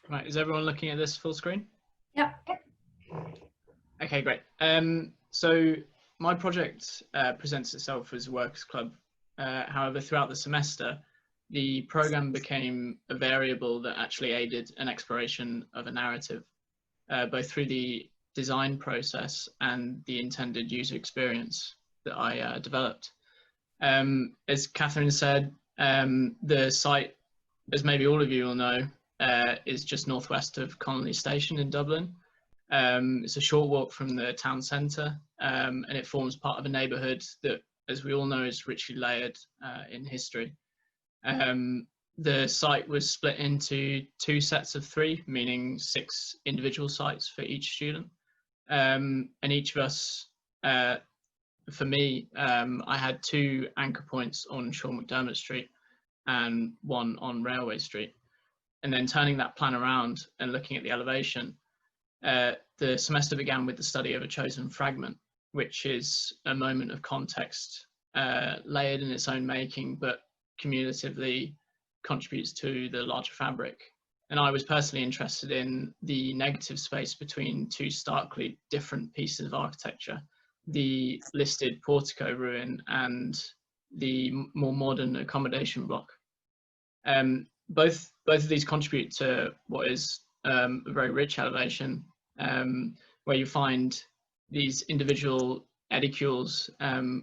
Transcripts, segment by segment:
Right, is everyone looking at this full screen? Yeah. Okay, great. So my project presents itself as a workers club. However, throughout the semester, the program became a variable that actually aided an exploration of a narrative, both through the design process and the intended user experience that I developed. As Catherine said, the site, as maybe all of you will know, is just northwest of Connolly Station in Dublin. It's a short walk from the town centre, and it forms part of a neighbourhood that, as we all know, is richly layered in history. The site was split into two sets of three, meaning 6 individual sites for each student. And each of us, for me, I had 2 anchor points on Seán McDermott Street and 1 on Railway Street. And then turning that plan around and looking at the elevation, the semester began with the study of a chosen fragment, which is a moment of context layered in its own making, but cumulatively contributes to the larger fabric. And I was personally interested in the negative space between 2 starkly different pieces of architecture, the listed portico ruin and the more modern accommodation block. Both of these contribute to what is a very rich elevation, where you find these individual edicules,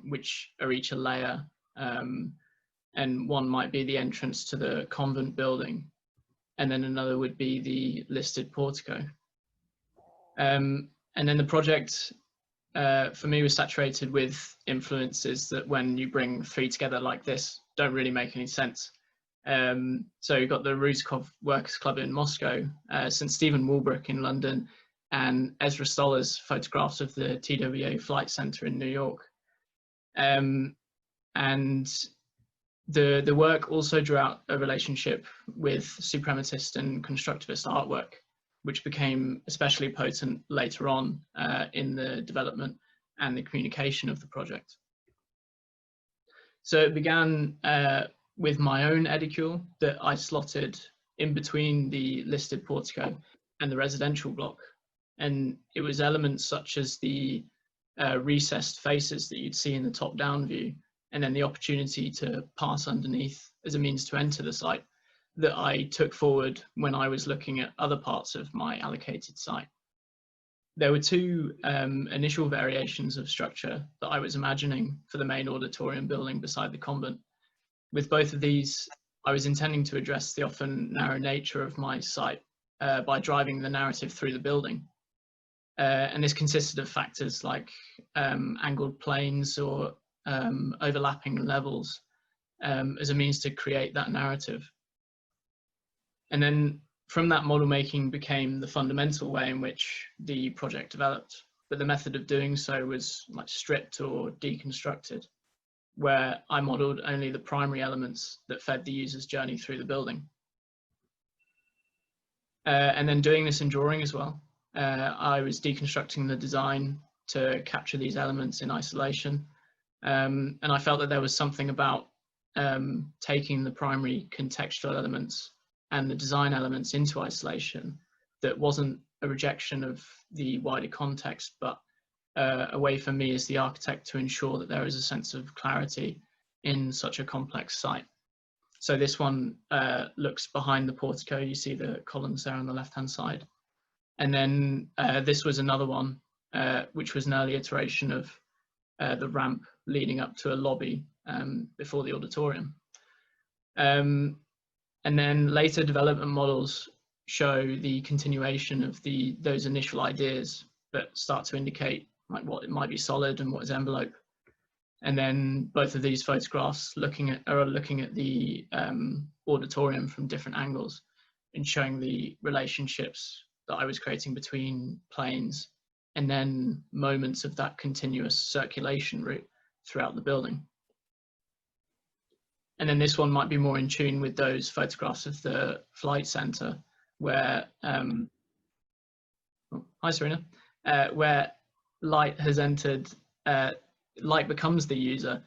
which are each a layer, and one might be the entrance to the convent building, and then another would be the listed portico. And then the project, for me, was saturated with influences that, when you bring 3 together like this, don't really make any sense. So you've got the Ruzkov Workers Club in Moscow, St. Stephen Walbrook in London, and Ezra Stoller's photographs of the TWA Flight Center in New York. And the work also drew out a relationship with suprematist and constructivist artwork, which became especially potent later on in the development and the communication of the project. So it began with my own edicule that I slotted in between the listed portico and the residential block. And it was elements such as the recessed faces that you'd see in the top-down view, and then the opportunity to pass underneath as a means to enter the site, that I took forward when I was looking at other parts of my allocated site. There were 2 initial variations of structure that I was imagining for the main auditorium building beside the convent. With both of these, I was intending to address the often narrow nature of my site by driving the narrative through the building. And this consisted of factors like angled planes or overlapping levels as a means to create that narrative. And then from that, model making became the fundamental way in which the project developed. But the method of doing so was like stripped or deconstructed, where I modeled only the primary elements that fed the user's journey through the building. And then doing this in drawing as well, I was deconstructing the design to capture these elements in isolation. And I felt that there was something about taking the primary contextual elements and the design elements into isolation that wasn't a rejection of the wider context, but a way for me as the architect to ensure that there is a sense of clarity in such a complex site. So this one looks behind the portico. You see the columns there on the left-hand side. And then this was another one, which was an early iteration of the ramp leading up to a lobby before the auditorium. And then later development models show the continuation of those initial ideas, but start to indicate like what it might be solid and what is envelope. And then both of these photographs are looking at the auditorium from different angles and showing the relationships that I was creating between planes and then moments of that continuous circulation route throughout the building. And then this one might be more in tune with those photographs of the flight center where, hi Serena, where light has entered, light becomes the user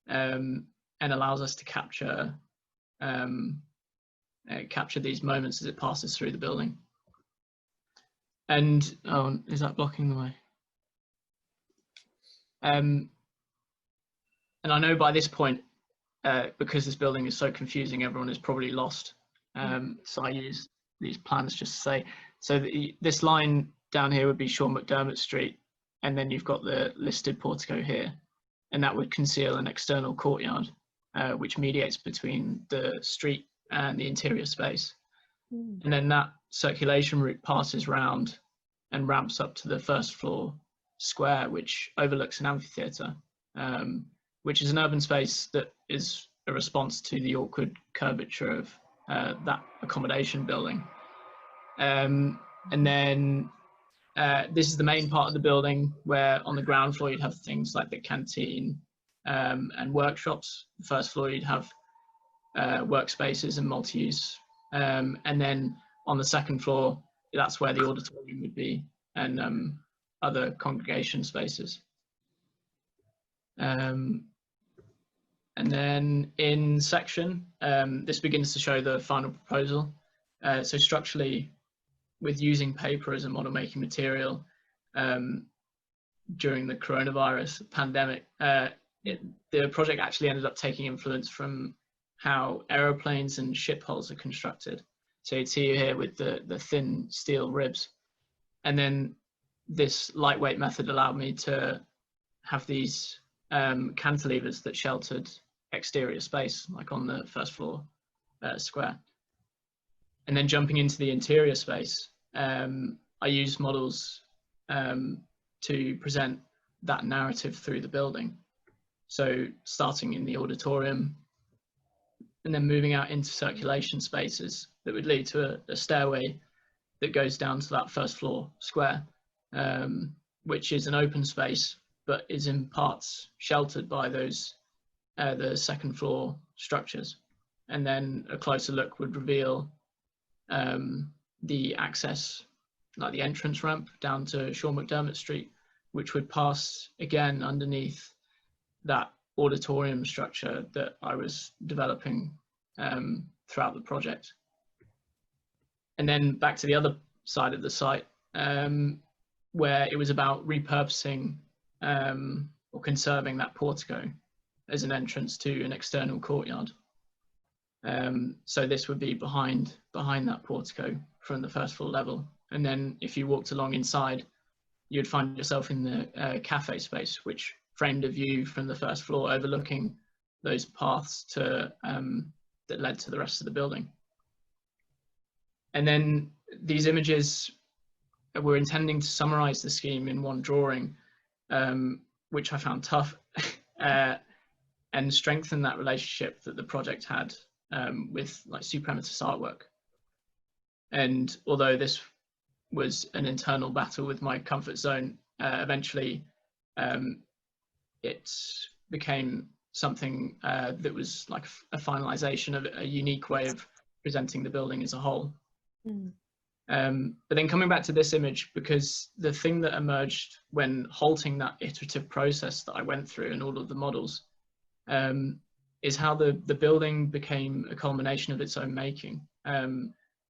and allows us to capture these moments as it passes through the building. And oh, is that blocking the way? And I know by this point, because this building is so confusing, everyone is probably lost. So I use these plans just to say, so this line down here would be Seán McDermott Street, and then you've got the listed portico here, and that would conceal an external courtyard, which mediates between the street and the interior space. And then that circulation route passes round and ramps up to the first floor square, which overlooks an amphitheatre, which is an urban space that is a response to the awkward curvature of that accommodation building. And then this is the main part of the building, where on the ground floor you'd have things like the canteen and workshops. The first floor you'd have workspaces and multi-use. And then on the second floor, that's where the auditorium would be, and other congregation spaces. And then in section, this begins to show the final proposal. So structurally, with using paper as a model making material during the coronavirus pandemic, the project actually ended up taking influence from how aeroplanes and ship hulls are constructed. So you'd see here with the thin steel ribs. And then this lightweight method allowed me to have these cantilevers that sheltered exterior space, like on the first floor square. And then jumping into the interior space, I used models to present that narrative through the building. So starting in the auditorium, and then moving out into circulation spaces that would lead to a stairway that goes down to that first floor square, which is an open space, but is in parts sheltered by those the second floor structures. And then a closer look would reveal the access, like the entrance ramp down to Seán McDermott Street, which would pass again underneath that auditorium structure that I was developing throughout the project. And then back to the other side of the site, where it was about repurposing or conserving that portico as an entrance to an external courtyard. So this would be behind that portico from the first floor level. And then if you walked along inside, you'd find yourself in the cafe space, which framed a view from the first floor overlooking those paths to that led to the rest of the building. And then these images were intending to summarize the scheme in one drawing, which I found tough, and strengthen that relationship that the project had with like suprematist artwork. And although this was an internal battle with my comfort zone, eventually it became something that was like a finalization of a unique way of presenting the building as a whole. But then coming back to this image, because the thing that emerged when halting that iterative process that I went through and all of the models is how the building became a culmination of its own making.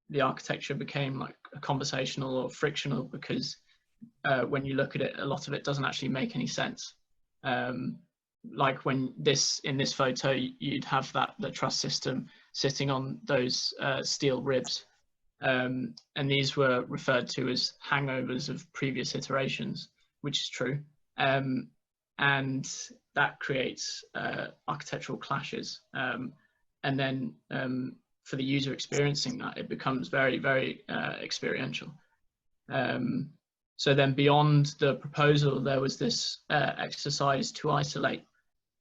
The architecture became like a conversational or frictional, because when you look at it, a lot of it doesn't actually make any sense. Like when in this photo, you'd have the truss system sitting on those steel ribs. And these were referred to as hangovers of previous iterations, which is true. And that creates architectural clashes. And then for the user experiencing that, it becomes very, very experiential. So then beyond the proposal, there was this exercise to isolate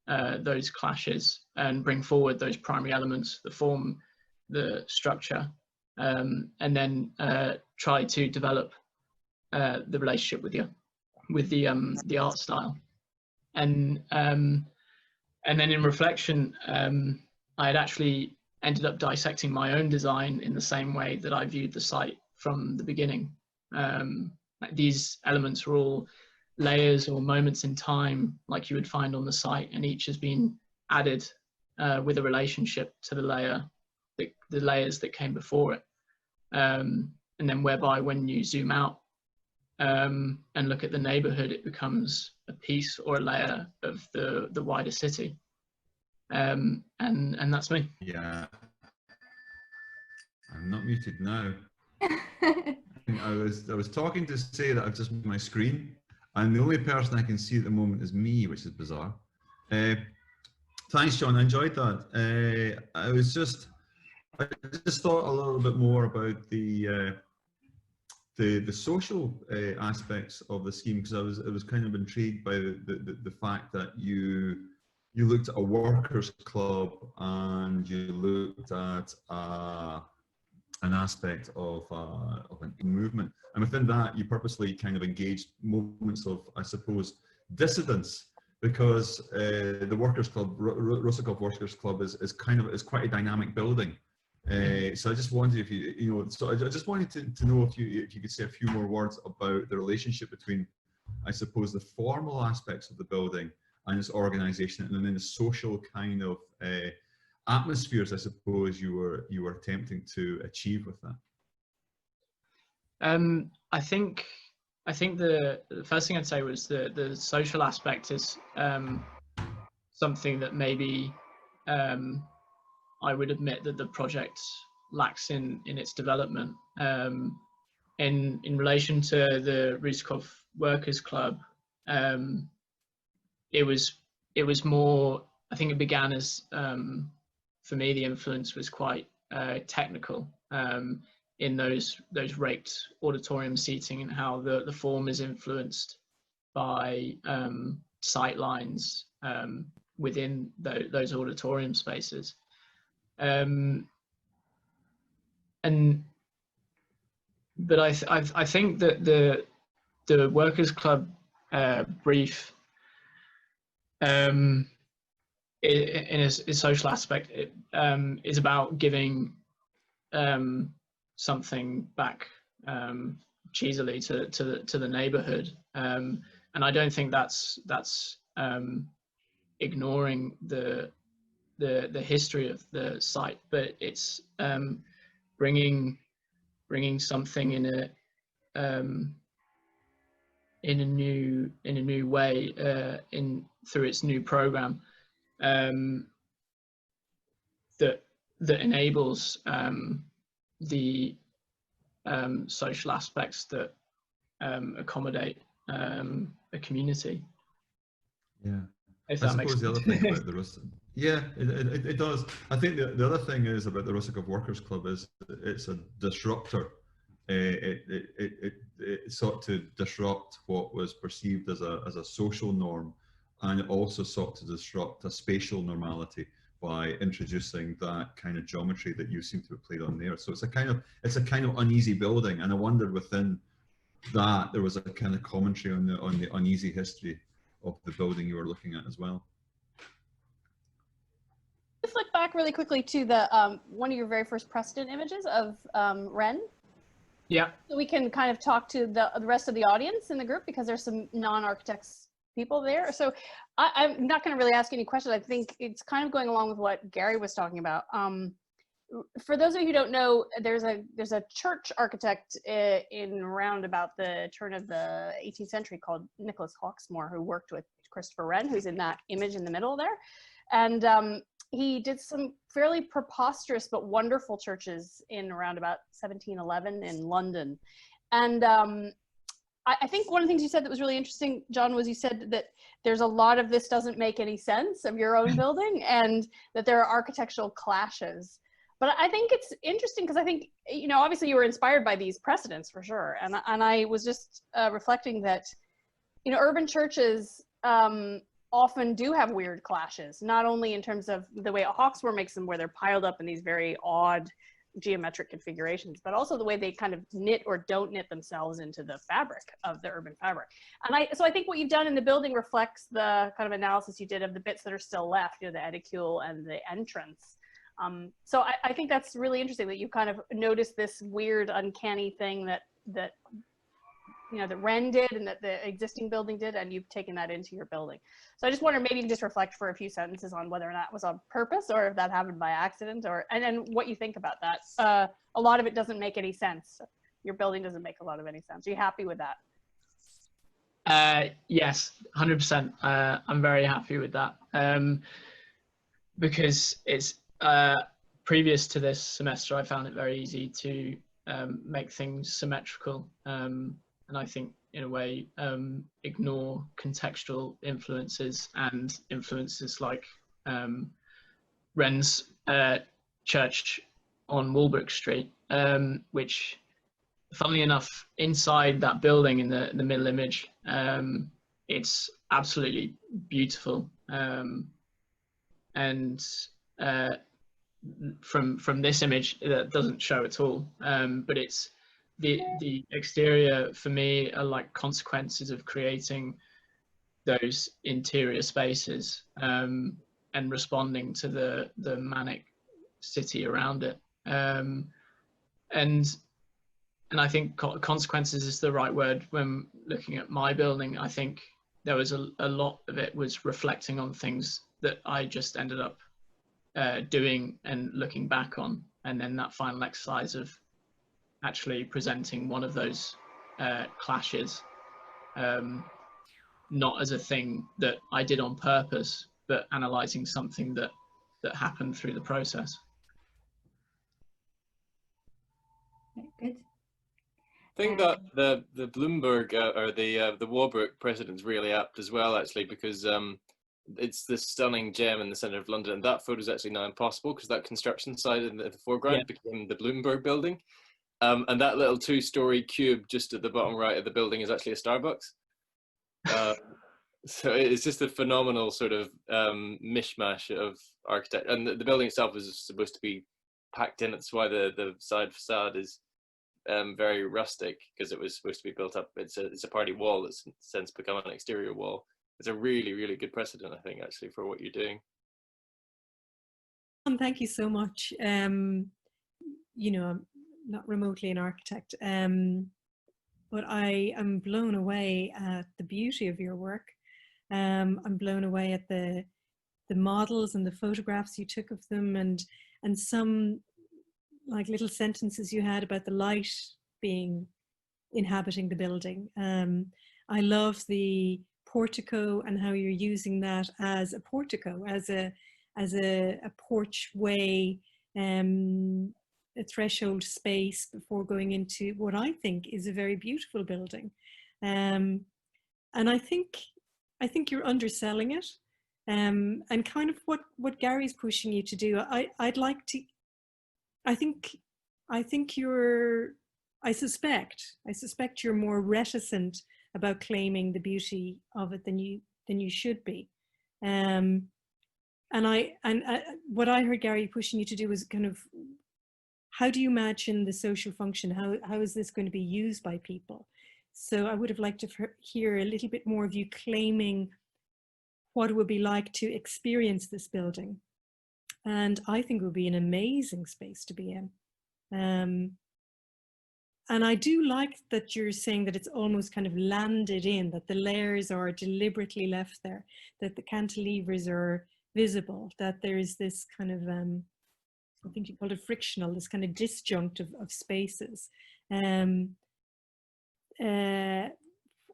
those clashes and bring forward those primary elements, the form, the structure, and then try to develop the relationship with the art style. And then in reflection, I had actually ended up dissecting my own design in the same way that I viewed the site from the beginning. These elements were all layers or moments in time, like you would find on the site, and each has been added with a relationship to the layers that came before it. And then whereby when you zoom out, and look at the neighborhood, it becomes a piece or a layer of the wider city. And that's me. Yeah, I'm not muted now. I was talking to say that I've just moved my screen, and the only person I can see at the moment is me, which is bizarre. Thanks, John. I enjoyed that. I just thought a little bit more about the social aspects of the scheme, because I was kind of intrigued by the fact that you looked at a workers' club and you looked at an aspect of a movement, and within that you purposely kind of engaged moments of, I suppose, dissidence, because the workers' club, Rosakov Workers' Club, is quite a dynamic building. So I just wondered if I just wanted to know if you could say a few more words about the relationship between, I suppose, the formal aspects of the building and its organisation, and then the social kind of atmospheres, I suppose, you were attempting to achieve with that. I think the first thing I'd say was the social aspect is something that maybe I would admit that the project lacks in its development. In relation to the Ruzakov Workers Club, it was more, I think it began as, for me, the influence was quite technical, in those raked auditorium seating, and how the form is influenced by sight lines within those auditorium spaces. But I think that the Workers Club brief, in its social aspect, is about giving something back cheesily to the neighborhood, and I don't think that's ignoring the history of the site, but it's bringing something in a new way through its new program, that enables the social aspects that accommodate a community. Yeah. If I that makes suppose the other sense. thing about the yeah, it does. I think the other thing is about the Rosakov Workers Club is it's a disruptor. It sought to disrupt what was perceived as a social norm, and it also sought to disrupt a spatial normality by introducing that kind of geometry that you seem to have played on there. So it's a kind of uneasy building, and I wondered within that there was a kind of commentary on the uneasy history of the building you were looking at as well. Flick back really quickly to the one of your very first precedent images of Wren. Yeah. So we can kind of talk to the rest of the audience in the group, because there's some non-architects people there. So I'm not going to really ask any questions. I think it's kind of going along with what Gary was talking about. For those of you who don't know, there's a church architect in around about the turn of the 18th century called Nicholas Hawksmoor, who worked with Christopher Wren, who's in that image in the middle there. And he did some fairly preposterous but wonderful churches in around about 1711 in London. And I think one of the things you said that was really interesting, John, was you said that there's a lot of this doesn't make any sense of your own building, and that there are architectural clashes. But I think it's interesting because I think, you know, obviously you were inspired by these precedents for sure. And I was just reflecting that, you know, urban churches often do have weird clashes, not only in terms of the way Hawksmoor makes them, where they're piled up in these very odd geometric configurations, but also the way they kind of knit or don't knit themselves into the fabric of the urban fabric. And so I think what you've done in the building reflects the kind of analysis you did of the bits that are still left, you know, the edicule and the entrance. So I think that's really interesting that you kind of noticed this weird, uncanny thing that you know, that Wren did and that the existing building did, and you've taken that into your building. So I just wonder, maybe you can just reflect for a few sentences on whether or not it was on purpose, or if that happened by accident, and then what you think about that. A lot of it doesn't make any sense. Your building doesn't make a lot of any sense. Are you happy with that? Yes, 100%. I'm very happy with that, because it's previous to this semester, I found it very easy to make things symmetrical, and I think in a way ignore contextual influences and influences like Wren's church on Walbrook Street, which, funnily enough, inside that building in the middle image, it's absolutely beautiful, and from this image that doesn't show at all, but it's the exterior for me are like consequences of creating those interior spaces, and responding to the manic city around it, and I think consequences is the right word. When looking at my building, I think there was a lot of it was reflecting on things that I just ended up doing and looking back on, and then that final exercise of actually presenting one of those clashes, not as a thing that I did on purpose, but analysing something that happened through the process. Good. I think that the Bloomberg or the Walbrook precedent's really apt as well, actually, because it's this stunning gem in the centre of London, and that photo is actually now impossible because that construction site in the foreground became the Bloomberg building, and that little 2-story cube just at the bottom right of the building is actually a Starbucks. So it's just a phenomenal sort of mishmash of architecture, and the building itself is supposed to be packed in. That's why the side facade is very rustic, because it was supposed to be built up. It's a party wall that's since become an exterior wall. It's a really, really good precedent, I think, actually, for what you're doing. Thank you so much. You know, I'm not remotely an architect, but I am blown away at the beauty of your work. I'm blown away at the models and the photographs you took of them, and some like little sentences you had about the light being inhabiting the building. I love the portico and how you're using that as a portico, as a porchway, a threshold space before going into what I think is a very beautiful building. And I think you're underselling it, and kind of what Gary's pushing you to do. I suspect you're more reticent about claiming the beauty of it than you should be. And what I heard Gary pushing you to do was kind of, how do you imagine the social function? How is this going to be used by people? So I would have liked to hear a little bit more of you claiming what it would be like to experience this building. And I think it would be an amazing space to be in. And I do like that you're saying that it's almost kind of landed in, that the layers are deliberately left there, that the cantilevers are visible, that there is this kind of, I think you called it frictional, this kind of disjunct of spaces.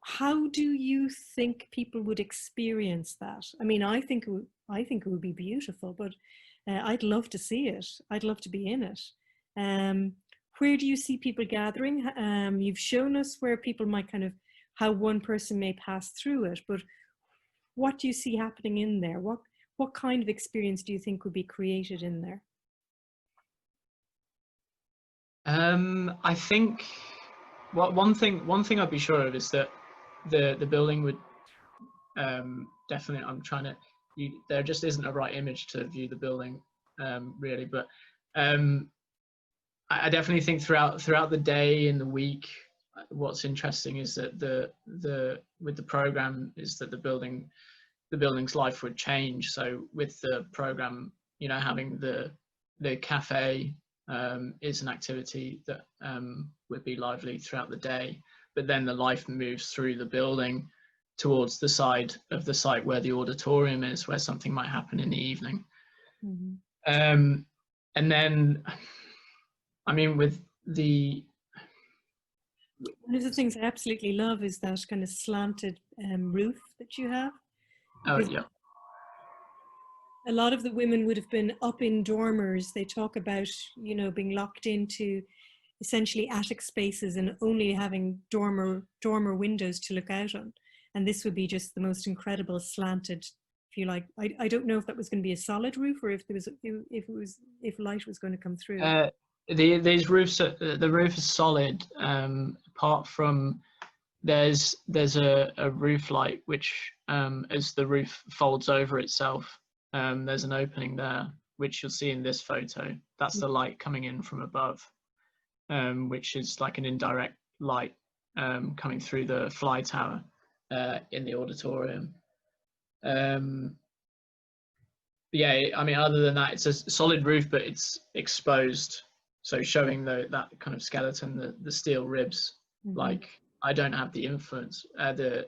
How do you think people would experience that? I mean, I think it would be beautiful, but I'd love to see it. I'd love to be in it. Where do you see people gathering? You've shown us where people might kind of, how one person may pass through it, but what do you see happening in there? What kind of experience do you think would be created in there? I think one thing I'd be sure of is that the building would definitely, I'm trying to, there just isn't a right image to view the building really, but I definitely think throughout the day and the week, what's interesting is that with the program is that the building's life would change. So with the program, you know, having the cafe is an activity that would be lively throughout the day, but then the life moves through the building towards the side of the site where the auditorium is, where something might happen in the evening. Mm-hmm. And then, I mean, with the One of the things I absolutely love is that kind of slanted roof that you have. Oh, Because yeah. a lot of the women would have been up in dormers. They talk about, you know, being locked into essentially attic spaces and only having dormer windows to look out on. And this would be just the most incredible slanted, if you like. I don't know if that was going to be a solid roof or if light was going to come through. These roofs, the roof is solid. Apart from there's a roof light which, as the roof folds over itself, there's an opening there which you'll see in this photo. That's the light coming in from above, which is like an indirect light coming through the fly tower in the auditorium. Yeah, I mean, other than that, it's a solid roof, but it's exposed. So showing that kind of skeleton, the steel ribs, like I don't have the influence, the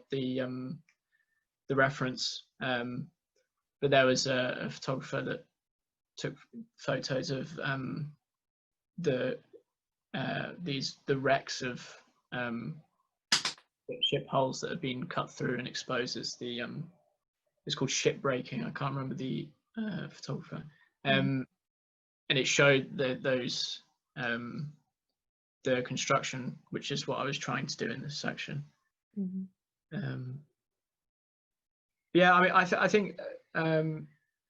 reference, but there was a photographer that took photos of the wrecks of ship hulls that have been cut through and exposed as the it's called shipbreaking. I can't remember the photographer, and it showed those the construction, which is what I was trying to do in this section. Yeah, I mean, I think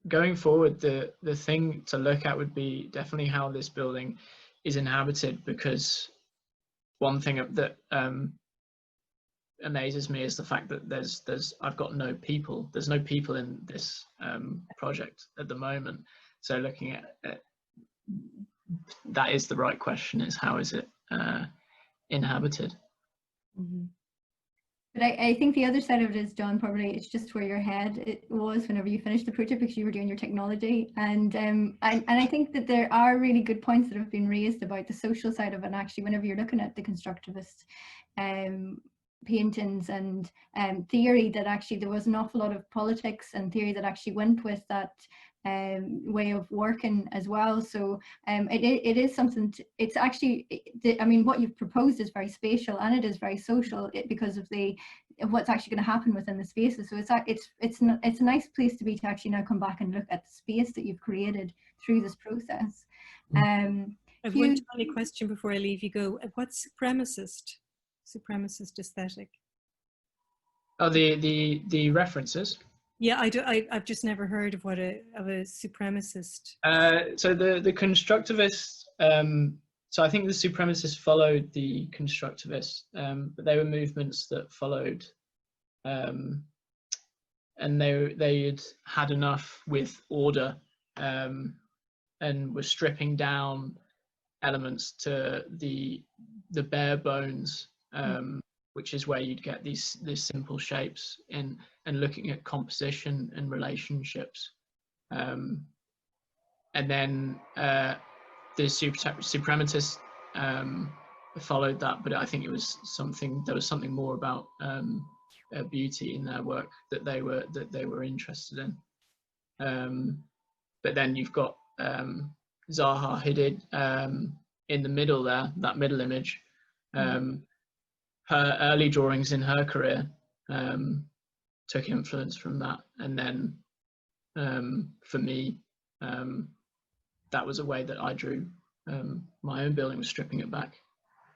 going forward, the thing to look at would be definitely how this building is inhabited, because one thing that amazes me is the fact that I've got no people. There's no people in this project at the moment. So looking at that is the right question: is how is it inhabited? But I think the other side of it is, John, probably it's just where your head was whenever you finished the project, because you were doing your technology. And I think that there are really good points that have been raised about the social side of it. And actually, whenever you're looking at the constructivist paintings and theory, that actually there was an awful lot of politics and theory that actually went with that way of working as well. So it is something it's actually, I mean, what you've proposed is very spatial and it is very social because of what's actually going to happen within the spaces. So it's a nice place to be, to actually now come back and look at the space that you've created through this process. I have one tiny question before I leave you go. What's supremacist aesthetic? Oh, the references. Yeah, I've just never heard of a supremacist. So the constructivists. So I think the supremacists followed the constructivists, but they were movements that followed, and they had enough with order, and were stripping down elements to the bare bones. Which is where you'd get these simple shapes and looking at composition and relationships. And then the suprematists followed that, but I think there was something more about beauty in their work that they were interested in. But then you've got Zaha Hadid in the middle there, that middle image. Her early drawings in her career took influence from that, and then for me, that was a way that I drew my own building, was stripping it back.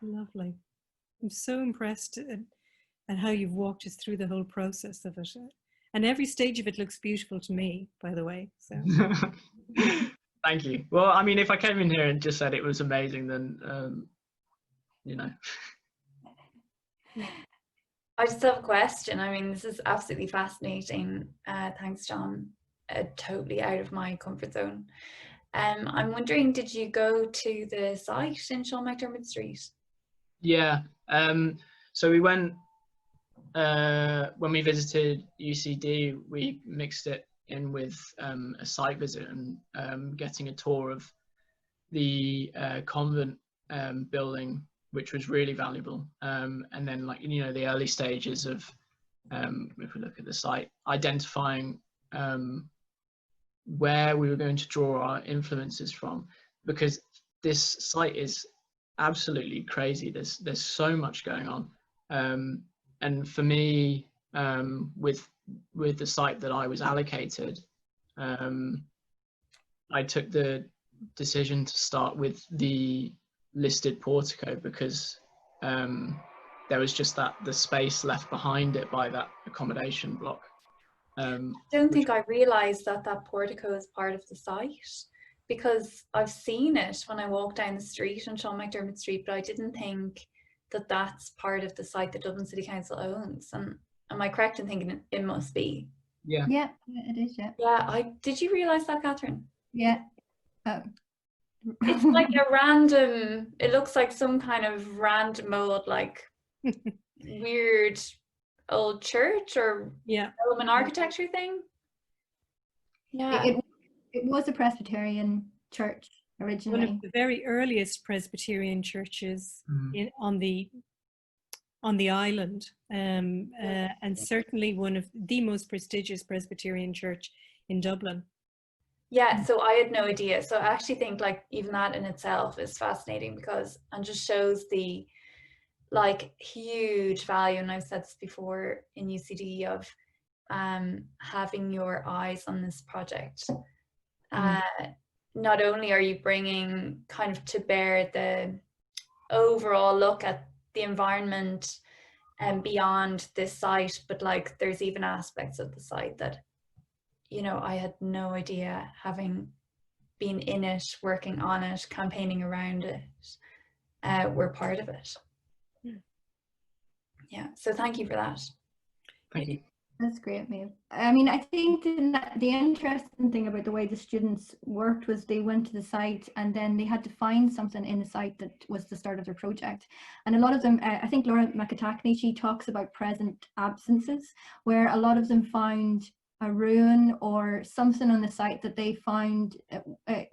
Lovely. I'm so impressed at how you've walked us through the whole process of it, and every stage of it looks beautiful to me, by the way. So thank you. Well, I mean, if I came in here and just said it was amazing, then you know. I just have a question. I mean, this is absolutely fascinating. Thanks, John. Totally out of my comfort zone. I'm wondering, did you go to the site in Seán McDermott Street? Yeah. So we went, when we visited UCD, we mixed it in with a site visit and getting a tour of the convent building, which was really valuable. And then, like, you know, the early stages of, if we look at the site, identifying where we were going to draw our influences from, because this site is absolutely crazy. There's so much going on, and for me, with the site that I was allocated, I took the decision to start with the listed portico because there was just the space left behind it by that accommodation block. I don't think I realised that that portico is part of the site, because I've seen it when I walk down the street on Seán McDermott Street, but I didn't think that that's part of the site that Dublin City Council owns. And am I correct in thinking it must be? Yeah. Yeah, it is. Yeah. Yeah, did you realise that, Catherine? Yeah. It's like a random, it looks like some kind of random old, like weird old church or Roman architecture thing. Yeah. It was a Presbyterian church originally. One of the very earliest Presbyterian churches on the island, and certainly one of the most prestigious Presbyterian church in Dublin. Yeah, so I had no idea. So I actually think like even that in itself is fascinating, because and just shows the like huge value, and I've said this before in UCD, of having your eyes on this project. Not only are you bringing kind of to bear the overall look at the environment and beyond this site, but like there's even aspects of the site that, you know, I had no idea, having been in it, working on it, campaigning around it, were part of it. Yeah, so thank you for that. Thank you. That's great, Maeve. I mean, I think the interesting thing about the way the students worked was they went to the site and then they had to find something in the site that was the start of their project. And a lot of them, I think Laura McAtackney, she talks about present absences, where a lot of them found a ruin or something on the site that they found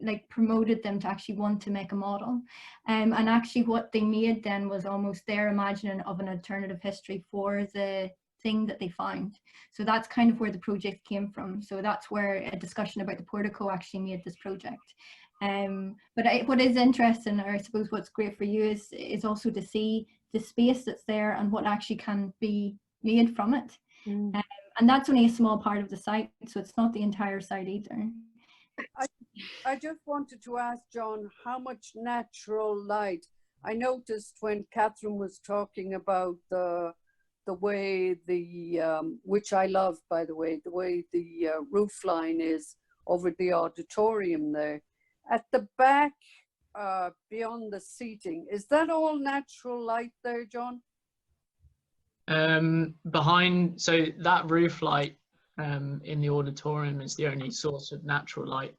like promoted them to actually want to make a model. And actually what they made then was almost their imagining of an alternative history for the thing that they found. So that's kind of where the project came from. So that's where a discussion about the portico actually made this project. But what is interesting, or I suppose what's great for you, is also to see the space that's there and what actually can be made from it. And that's only a small part of the site, so it's not the entire site either. I just wanted to ask John, how much natural light? I noticed when Catherine was talking about the way which I love, by the way the roof line is over the auditorium there. At the back, beyond the seating, is that all natural light there, John? Behind, so that roof light in the auditorium is the only source of natural light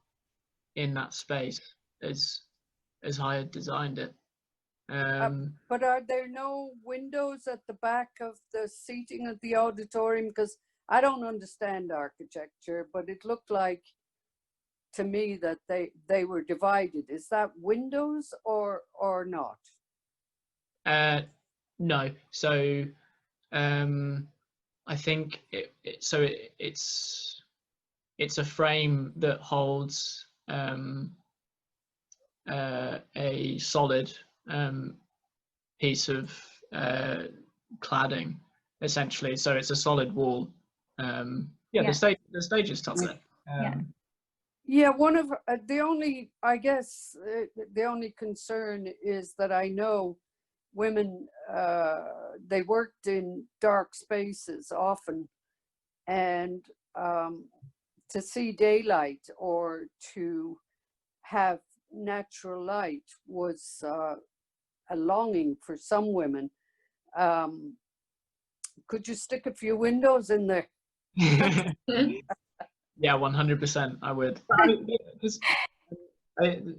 in that space as I had designed it. But are there no windows at the back of the seating of the auditorium? Because I don't understand architecture, but it looked like to me that they were divided. Is that windows or not? No. So I think it's a frame that holds a solid piece of cladding, essentially. So it's a solid wall. The stage is top there. Yeah, one of the only, I guess, the only concern is that I know women, they worked in dark spaces often, and to see daylight or to have natural light was a longing for some women. Could you stick a few windows in there? Yeah, 100%. I would.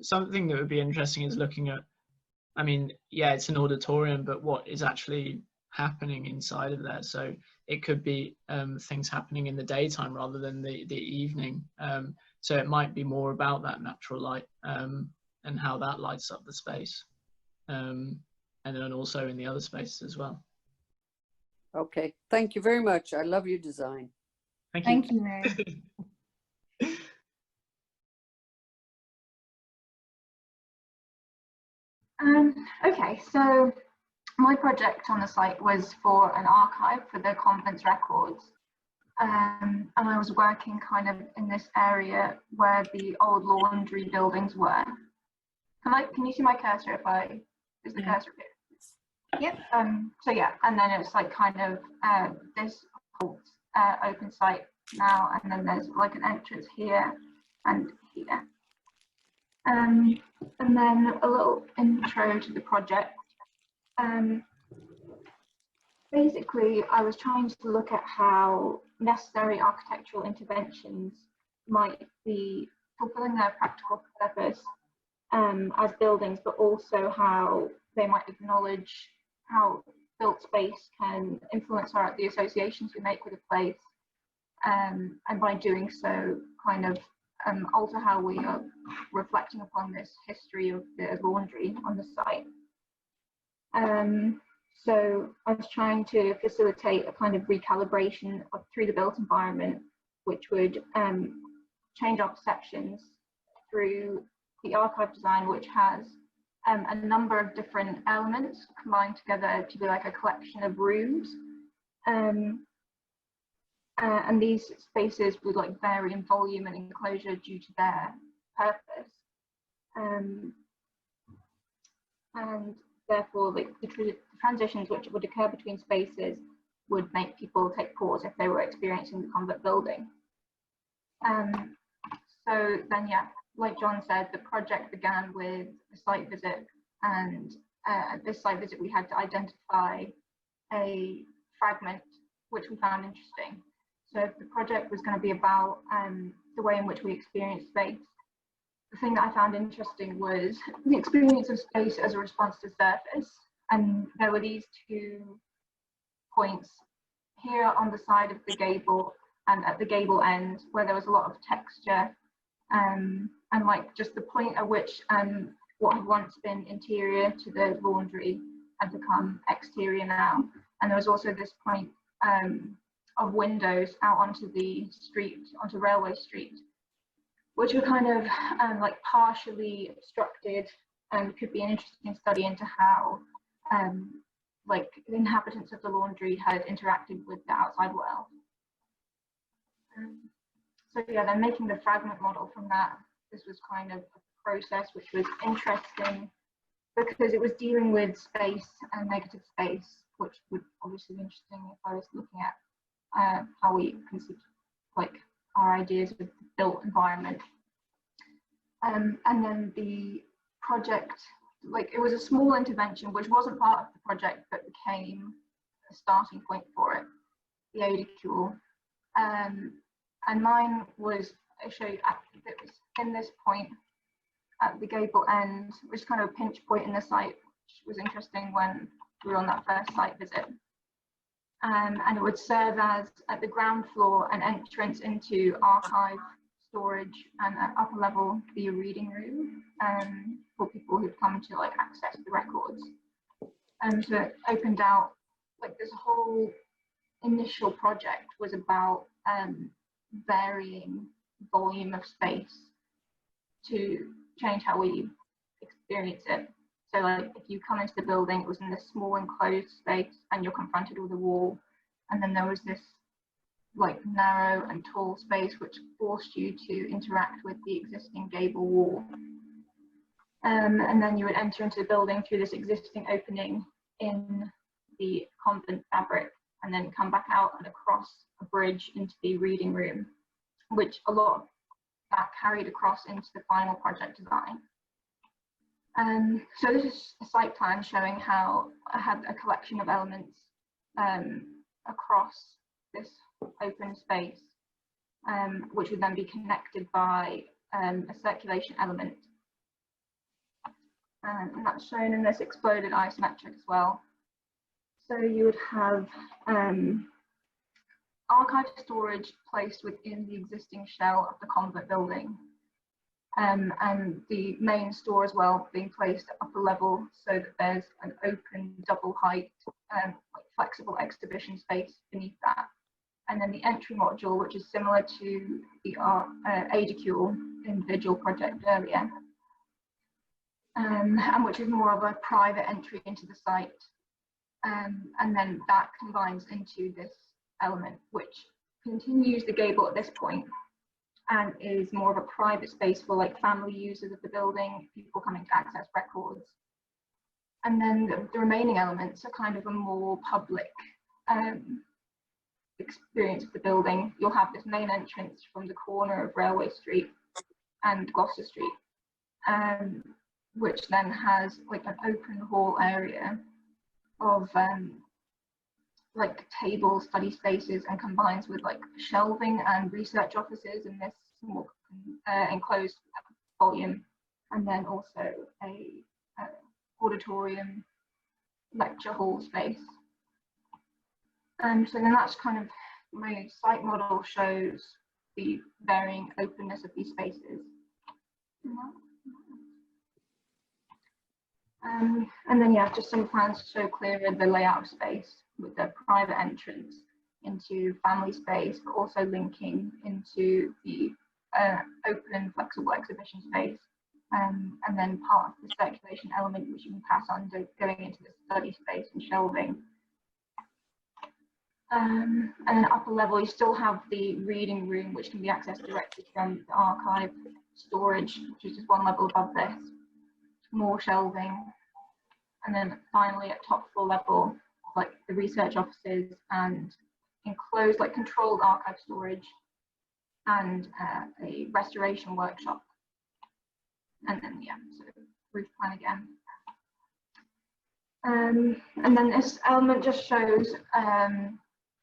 Something that would be interesting is looking at, I mean, yeah, it's an auditorium, but what is actually happening inside of there? So it could be things happening in the daytime rather than the evening. So it might be more about that natural light and how that lights up the space. And then also in the other spaces as well. Okay, thank you very much. I love your design. Thank you, Mary. Okay, so my project on the site was for an archive for the convent's records. And I was working kind of in this area where the old laundry buildings were. Can you see my cursor if I, is the cursor here? Yep. So yeah, and then it's like kind of this whole open site now, and then there's like an entrance here and here. And then a little intro to the project. Basically, I was trying to look at how necessary architectural interventions might be fulfilling their practical purpose as buildings, but also how they might acknowledge how built space can influence the associations we make with a place, and by doing so, kind of alter how we are reflecting upon this history of the laundry on the site. So I was trying to facilitate a kind of recalibration through the built environment, which would change our perceptions through the archive design, which has a number of different elements combined together to be like a collection of rooms. And these spaces would like vary in volume and enclosure due to their purpose. And therefore, the transitions which would occur between spaces would make people take pause if they were experiencing the convent building. So then, yeah, like John said, the project began with a site visit, and at this site visit we had to identify a fragment which we found interesting. So the project was going to be about the way in which we experience space. The thing that I found interesting was the experience of space as a response to surface. And there were these 2 points here on the side of the gable and at the gable end where there was a lot of texture, and like just the point at which what had once been interior to the laundry had become exterior now. And there was also this point of windows out onto the street, onto Railway Street, which were kind of like partially obstructed, and could be an interesting study into how like the inhabitants of the laundry had interacted with the outside world. So yeah, then making the fragment model from that, this was kind of a process which was interesting because it was dealing with space and negative space, which would obviously be interesting if I was looking at how we conceive like our ideas of the built environment. And then the project, like it was a small intervention which wasn't part of the project but became a starting point for it, the audicule. And mine was, I show you, it was in this point at the gable end, which is kind of a pinch point in the site, which was interesting when we were on that first site visit. And it would serve as, at the ground floor, an entrance into archive storage, and at upper level the reading room for people who'd come to like access the records. So it opened out, like this whole initial project was about varying volume of space to change how we experience it. So like if you come into the building, it was in this small enclosed space and you're confronted with a wall, and then there was this like narrow and tall space which forced you to interact with the existing gable wall. And then you would enter into the building through this existing opening in the convent fabric, and then come back out and across a bridge into the reading room, which a lot of that carried across into the final project design. So this is a site plan showing how I had a collection of elements across this open space, which would then be connected by a circulation element. And that's shown in this exploded isometric as well. So you would have archive storage placed within the existing shell of the convent building, and the main store as well being placed at upper level so that there's an open double height like flexible exhibition space beneath that. And then the entry module, which is similar to the audicule in the Vigil project earlier. and which is more of a private entry into the site. And then that combines into this element, which continues the gable at this point and is more of a private space for like family users of the building, people coming to access records. And then the remaining elements are kind of a more public experience of the building. You'll have this main entrance from the corner of Railway Street and Gloucester Street, which then has like an open hall area of like tables, study spaces, and combines with like shelving and research offices in this small enclosed volume, and then also a auditorium lecture hall space. So then that's kind of my site model, shows the varying openness of these spaces. And then yeah, just some plans to show clearer the layout of space with the private entrance into family space, but also linking into the open flexible exhibition space, and then part of the circulation element which you can pass on to going into the study space and shelving. And then upper level you still have the reading room, which can be accessed directly from the archive storage, which is just one level above this. More shelving, and then finally at top floor level, like the research offices and enclosed like controlled archive storage and a restoration workshop. And then yeah, so roof plan again. And then this element just shows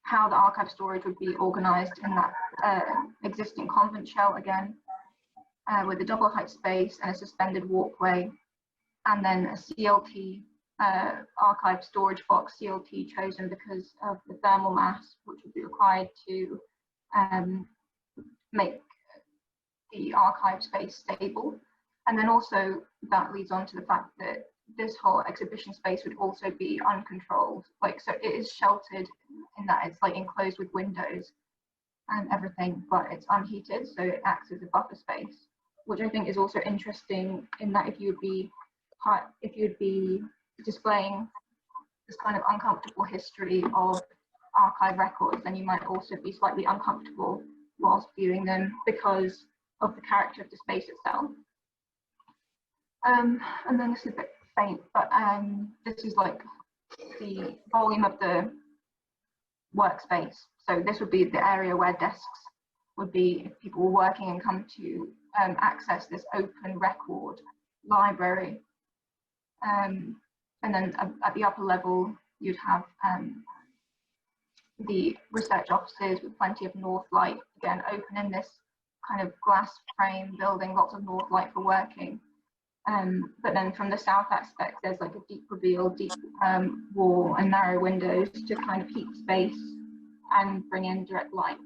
how the archive storage would be organized in that existing convent shell again, with a double height space and a suspended walkway, and then a CLT archive storage box, CLT chosen because of the thermal mass which would be required to make the archive space stable. And then also that leads on to the fact that this whole exhibition space would also be uncontrolled, like, so it is sheltered in that it's like enclosed with windows and everything, but it's unheated, so it acts as a buffer space, which I think is also interesting in that if you'd be displaying this kind of uncomfortable history of archive records, then you might also be slightly uncomfortable whilst viewing them because of the character of the space itself. And then this is a bit faint, but this is like the volume of the workspace. So this would be the area where desks would be if people were working and come to access this open record library. And then at the upper level, you'd have the research offices with plenty of north light, again, open in this kind of glass frame building, lots of north light for working. But then from the south aspect, there's like a deep reveal, deep wall and narrow windows to kind of heat space and bring in direct light.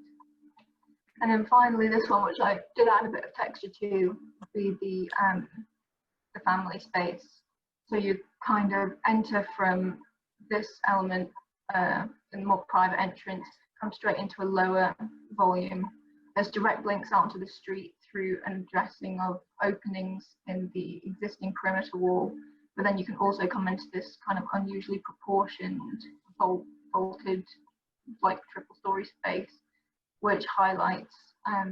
And then finally, this one, which I did add a bit of texture to, would be the family space. So you kind of enter from this element, in more private entrance, come straight into a lower volume. There's direct links out to the street through an addressing of openings in the existing perimeter wall, but then you can also come into this kind of unusually proportioned, vaulted, like triple story space, which highlights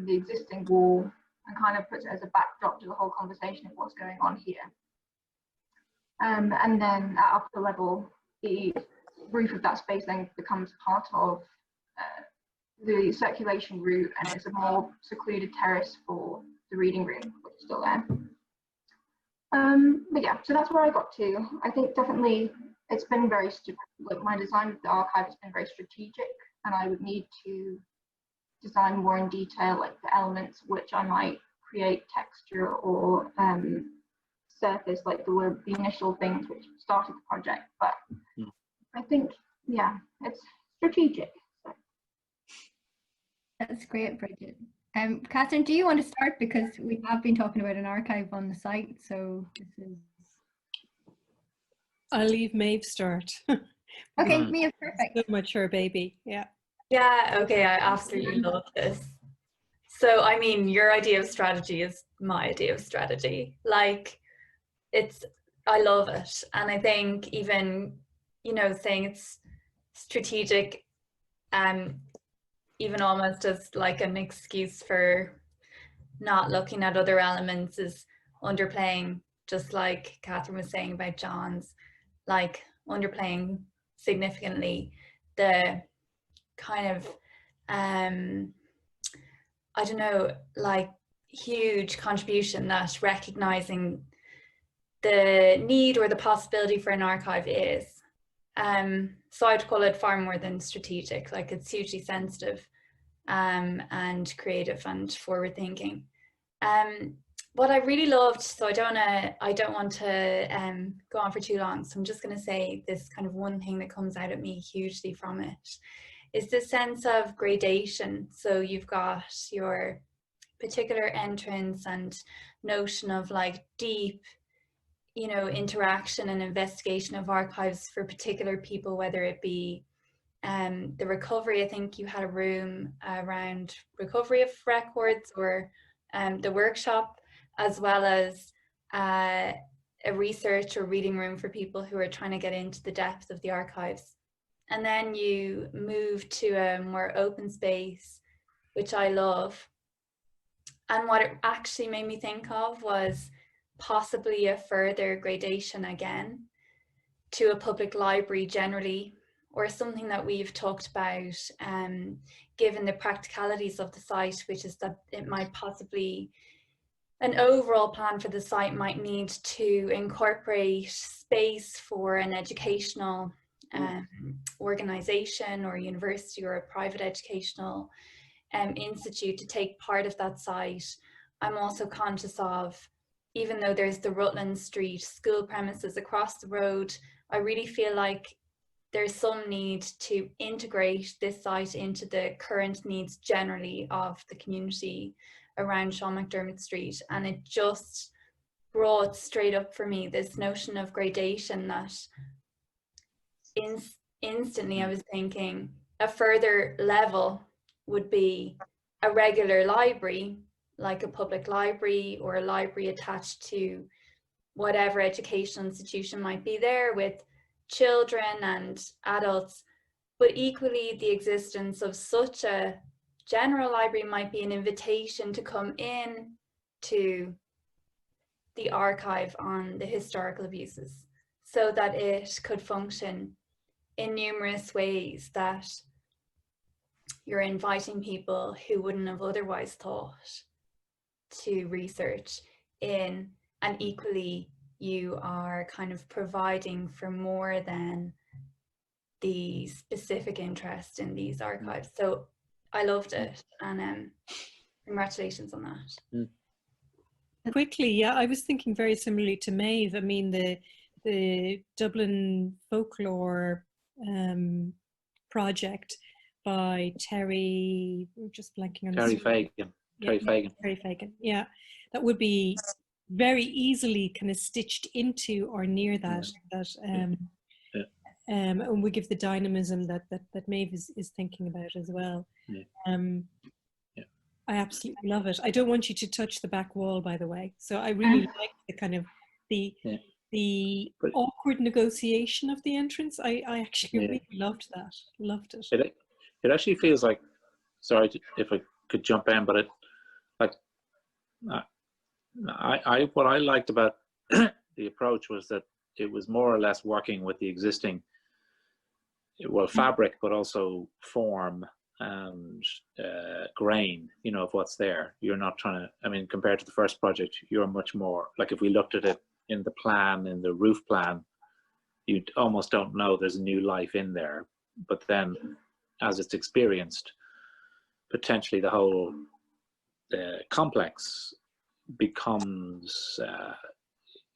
the existing wall and kind of puts it as a backdrop to the whole conversation of what's going on here. And then at upper level, the roof of that space then becomes part of the circulation route, and it's a more secluded terrace for the reading room, which is still there. But yeah, so that's where I got to. I think definitely it's been very, like my design of the archive has been very strategic, and I would need to design more in detail, like the elements which I might create texture or surface, like the initial things which started the project. But I think, yeah, it's strategic. That's great, Bridget. Catherine, do you want to start, because we have been talking about an archive on the site, so this is... I'll leave Maeve start. Okay, Maeve, perfect. So mature baby, yeah. Yeah, okay, I absolutely love this. So, I mean, your idea of strategy is my idea of strategy. Like, I love it. And I think even, you know, saying it's strategic, even almost as like an excuse for not looking at other elements, is underplaying, just like Catherine was saying about John's, like underplaying significantly the kind of, I don't know, like huge contribution that recognizing the need or the possibility for an archive is. So I'd call it far more than strategic. Like, it's hugely sensitive and creative and forward thinking. What I really loved, so I don't want to go on for too long, so I'm just going to say this kind of one thing that comes out at me hugely from it is this sense of gradation. So you've got your particular entrance and notion of like deep, you know, interaction and investigation of archives for particular people, whether it be the recovery. I think you had a room around recovery of records, or the workshop, as well as a research or reading room for people who are trying to get into the depth of the archives. And then you move to a more open space, which I love. And what it actually made me think of was possibly a further gradation again to a public library generally, or something that we've talked about, given the practicalities of the site, which is that it might possibly, an overall plan for the site might need to incorporate space for an educational organization or university or a private educational institute to take part of that site. I'm also conscious of, even though there's the Rutland Street school premises across the road, I really feel like there's some need to integrate this site into the current needs generally of the community around Seán McDermott Street. And it just brought straight up for me this notion of gradation that instantly I was thinking a further level would be a regular library, like a public library or a library attached to whatever educational institution might be there, with children and adults. But equally, the existence of such a general library might be an invitation to come in to the archive on the historical abuses, so that it could function in numerous ways, that you're inviting people who wouldn't have otherwise thought to research in, and equally you are kind of providing for more than the specific interest in these archives. So I loved it, and congratulations on that. Quickly, yeah, I was thinking very similarly to Maeve. I mean, the Dublin folklore project by Terry, we're just blanking on Terry Fagan. Terry Fagan. Yeah, that would be very easily kind of stitched into or near that. And we give the dynamism that Maeve is thinking about as well. I absolutely love it. I don't want you to touch the back wall, by the way. So I really like the kind of the awkward negotiation of the entrance. I actually really loved that. Loved it. It actually feels like, sorry if I could jump in, but what I liked about the approach was that it was more or less working with the existing, well, fabric, but also form and grain, you know, of what's there. You're not trying to, I mean, compared to the first project, you're much more, like if we looked at it in the plan, in the roof plan, you almost don't know there's a new life in there. But then as it's experienced, potentially the whole complex becomes,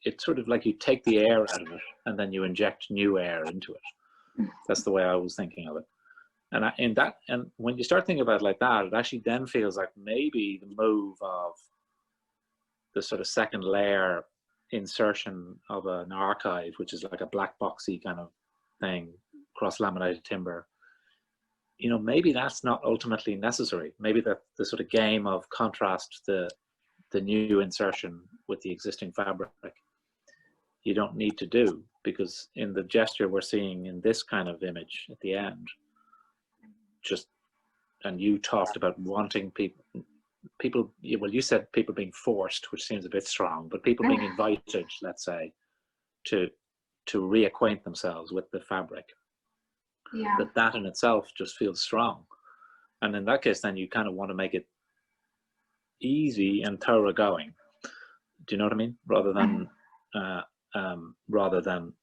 it's sort of like you take the air out of it and then you inject new air into it. That's the way I was thinking of it. And when you start thinking about it like that, it actually then feels like maybe the move of the sort of second layer insertion of an archive, which is like a black boxy kind of thing, cross laminated timber, you know, maybe that's not ultimately necessary. Maybe that the sort of game of contrast the new insertion with the existing fabric you don't need to do, because in the gesture we're seeing in this kind of image at the end, and you talked about wanting people, well, you said people being forced, which seems a bit strong, but people being invited, let's say, to reacquaint themselves with the fabric. Yeah. That in itself just feels strong. And in that case, then you kind of want to make it easy and thoroughgoing. Do you know what I mean? Rather than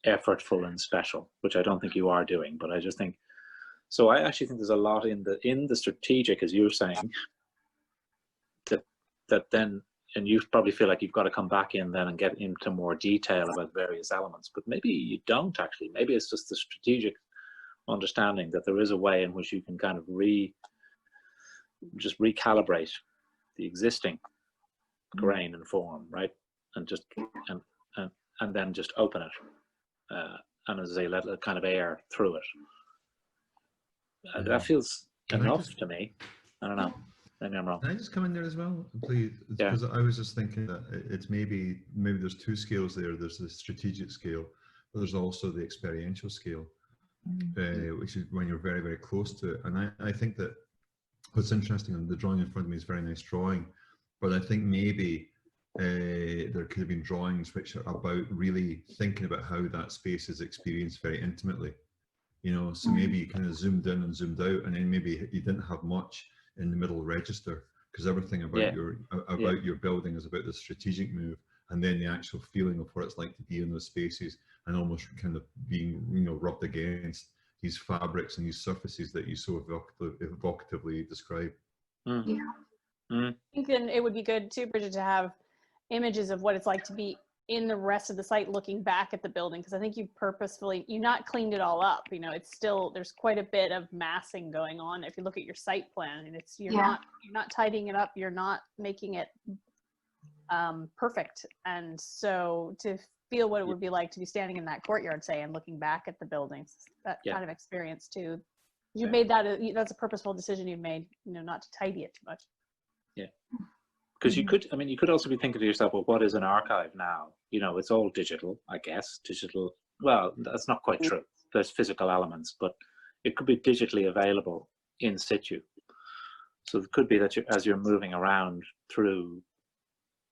effortful and special, which I don't think you are doing. But I just think, so I actually think there's a lot in the strategic, as you're saying, that then, and you probably feel like you've got to come back in then and get into more detail about various elements, but maybe you don't actually. Maybe it's just the strategic understanding that there is a way in which you can kind of just recalibrate the existing grain and form, right? And just and then just open it, and as I say, let a kind of air through it. That feels enough to me. I don't know. Maybe I'm wrong. Can I just come in there as well, please? Yeah. Because I was just thinking that it's maybe there's two scales there. There's the strategic scale, but there's also the experiential scale, which is when you're very, very close to it. And I think that what's interesting, and the drawing in front of me is a very nice drawing, but I think maybe there could have been drawings which are about really thinking about how that space is experienced very intimately. You know, so maybe you kind of zoomed in and zoomed out, and then maybe you didn't have much in the middle register, because everything about your building is about the strategic move, and then the actual feeling of what it's like to be in those spaces, and almost kind of being, you know, rubbed against these fabrics and these surfaces that you so evocatively describe. I think then it would be good too, Bridget, to have images of what it's like to be in the rest of the site looking back at the building, because I think you've not cleaned it all up. You know, it's still, there's quite a bit of massing going on. If you look at your site plan, and you're not tidying it up, you're not making it perfect. And so to feel what it would be like to be standing in that courtyard, say, and looking back at the buildings, that kind of experience too. You made that's a purposeful decision you've made, you know, not to tidy it too much. Yeah. Because you could also be thinking to yourself, well, what is an archive now? You know, it's all digital, I guess. Digital, well, that's not quite true. There's physical elements, but it could be digitally available in situ. So it could be that as you're moving around through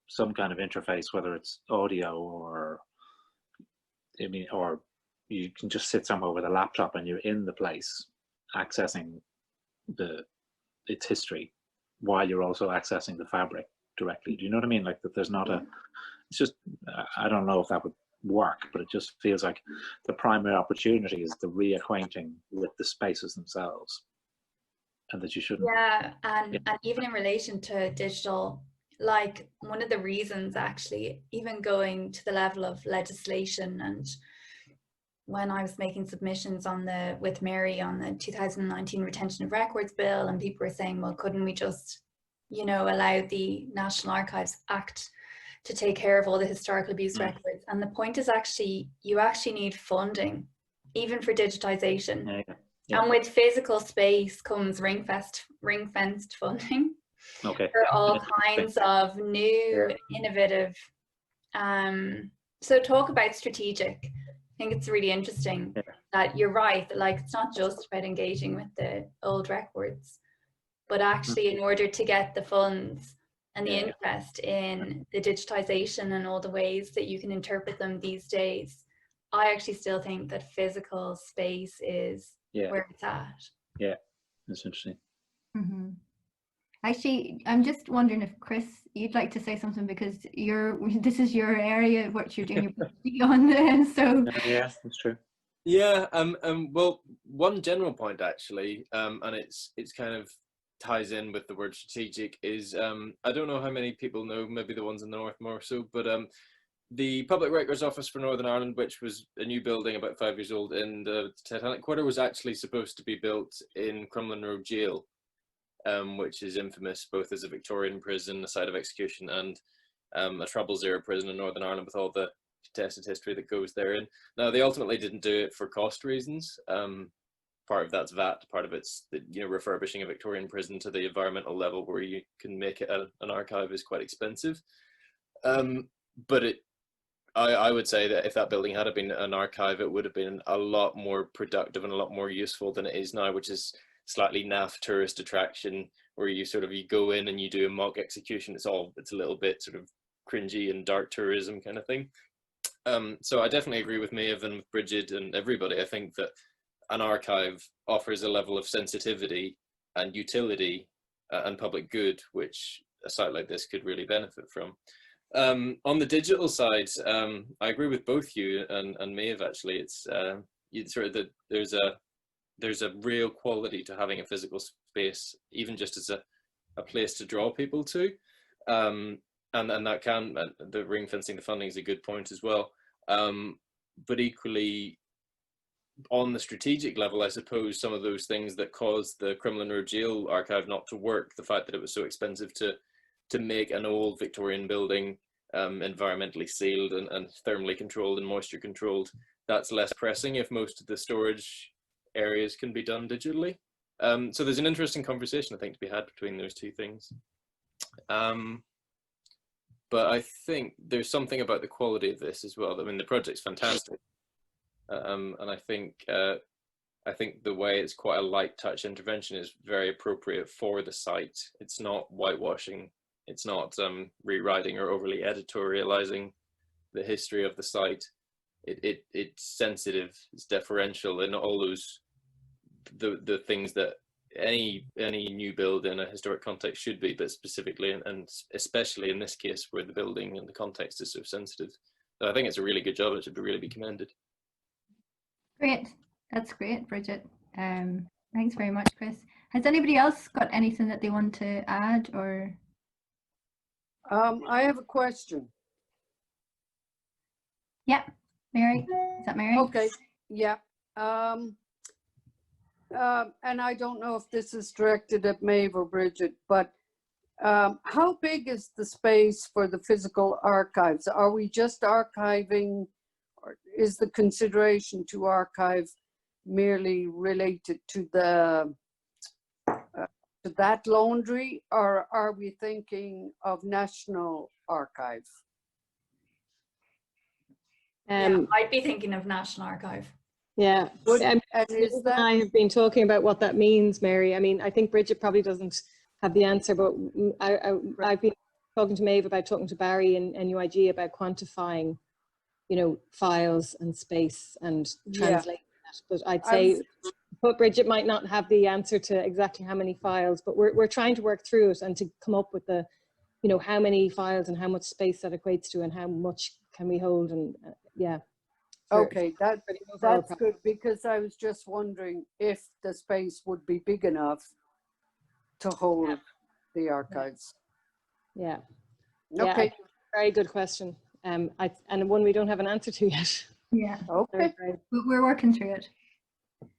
some kind of interface, whether it's audio or you can just sit somewhere with a laptop and you're in the place accessing its history while you're also accessing the fabric directly. Do you know what I mean? Like that there's not it's just, I don't know if that would work, but it just feels like the primary opportunity is the reacquainting with the spaces themselves, and that you shouldn't. Yeah, and even in relation to digital, like one of the reasons actually, even going to the level of legislation, and when I was making submissions with Mary on the 2019 Retention of Records Bill, and people were saying, well, couldn't we just, you know, allow the National Archives Act to take care of all the historical abuse records? And the point is actually, you actually need funding, even for digitization. And with physical space comes ring-fenced funding for all kinds of new, innovative. So talk about strategic. I think it's really interesting that you're right, that like it's not just about engaging with the old records, but actually in order to get the funds and the interest in the digitization and all the ways that you can interpret them these days, I actually still think that physical space is where it's at. Yeah, that's interesting. Actually, I'm just wondering if Chris, you'd like to say something, because this is your area, what you're doing on there. So yeah, that's true. Yeah, well, one general point actually, and it's kind of ties in with the word strategic, is I don't know how many people know, maybe the ones in the north more so, but the Public Records Office for Northern Ireland, which was a new building about 5 years old in the Titanic Quarter, was actually supposed to be built in Crumlin Road Jail, which is infamous both as a Victorian prison, a site of execution, and a Troubles era prison in Northern Ireland with all the contested history that goes therein. Now, they ultimately didn't do it for cost reasons. Part of that's VAT, part of it's refurbishing a Victorian prison to the environmental level where you can make it an archive is quite expensive. But I would say that if that building had been an archive, it would have been a lot more productive and a lot more useful than it is now, which is slightly naff tourist attraction where you go in and you do a mock execution. It's a little bit sort of cringy and dark tourism kind of thing. So I definitely agree with Maeve and with Bridget and everybody. I think that an archive offers a level of sensitivity and utility and public good, which a site like this could really benefit from. On the digital side, I agree with both you and Maeve. Actually, it's there's a real quality to having a physical space, even just as a place to draw people to, and that can the ring fencing the funding is a good point as well. But equally, on the strategic level, I suppose some of those things that caused the Crumlin Road Jail archive not to work, the fact that it was so expensive to make an old Victorian building environmentally sealed and thermally controlled and moisture controlled, that's less pressing if most of the storage areas can be done digitally. So there's an interesting conversation, I think, to be had between those two things. But I think there's something about the quality of this as well. I mean, the project's fantastic. And I think the way it's quite a light touch intervention is very appropriate for the site. It's not whitewashing. It's not rewriting or overly editorializing the history of the site. It's sensitive, it's deferential, and all those the things that any new build in a historic context should be, but specifically and especially in this case where the building and the context is so sensitive. So I think it's a really good job. It should really be commended. Great, that's great, Bridget. Thanks very much, Chris. Has anybody else got anything that they want to add or? I have a question. Yeah, Mary, is that Mary? Okay, yeah. And I don't know if this is directed at Maeve or Bridget, but how big is the space for the physical archives? Are we just archiving, or is the consideration to archive merely related to the to that laundry, or are we thinking of National Archive? Yeah, I'd be thinking of National Archive. Yeah, and I have been talking about what that means, Mary. I mean, I think Bridget probably doesn't have the answer, but I've been talking to Maeve about talking to Barry and NUIG about quantifying, you know, files and space and translating that. But I'd say, but Bridget might not have the answer to exactly how many files, but we're trying to work through it and to come up with the, you know, how many files and how much space that equates to and how much can we hold, and yeah. Okay, that's good, because I was just wondering if the space would be big enough to hold the archives. Yeah. Okay. Yeah, very good question. And one we don't have an answer to yet. Yeah. Okay. We're working through it.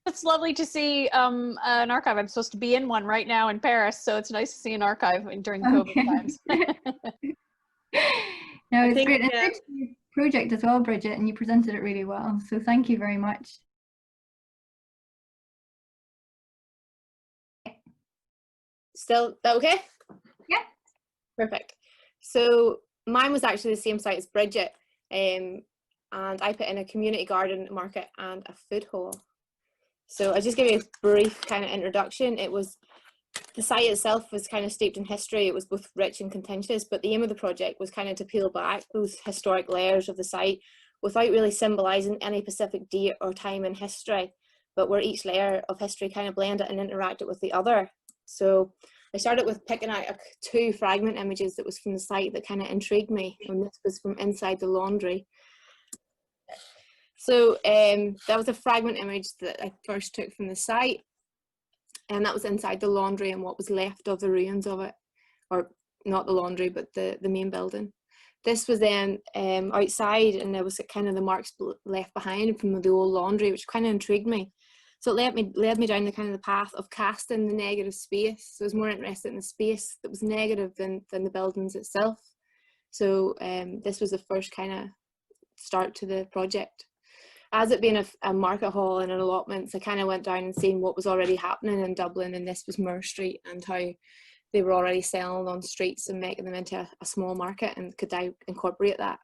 It's lovely to see an archive. I'm supposed to be in one right now in Paris, so it's nice to see an archive during COVID times. No, it's great. It's great to see your project as well, Bridget, and you presented it really well. So thank you very much. Still that okay? Yeah. Perfect. So mine was actually the same site as Bridget, and I put in a community garden, market, and a food hall. So I'll just give you a brief kind of introduction. The site itself was kind of steeped in history. It was both rich and contentious, but the aim of the project was kind of to peel back those historic layers of the site without really symbolising any specific date or time in history, but where each layer of history kind of blended and interacted with the other. So I started with picking out 2 fragment images that was from the site that kind of intrigued me, and this was from inside the laundry. So that was a fragment image that I first took from the site, and that was inside the laundry and what was left of the ruins of it, or not the laundry, but the main building. This was then outside, and there was kind of the marks left behind from the old laundry, which kind of intrigued me. So it led me down the kind of the path of casting the negative space. So I was more interested in the space that was negative than the buildings itself. So this was the first kind of start to the project. As it being a market hall and an allotments, I kind of went down and seen what was already happening in Dublin, and this was Moore Street, and how they were already selling on streets and making them into a small market, and could I incorporate that?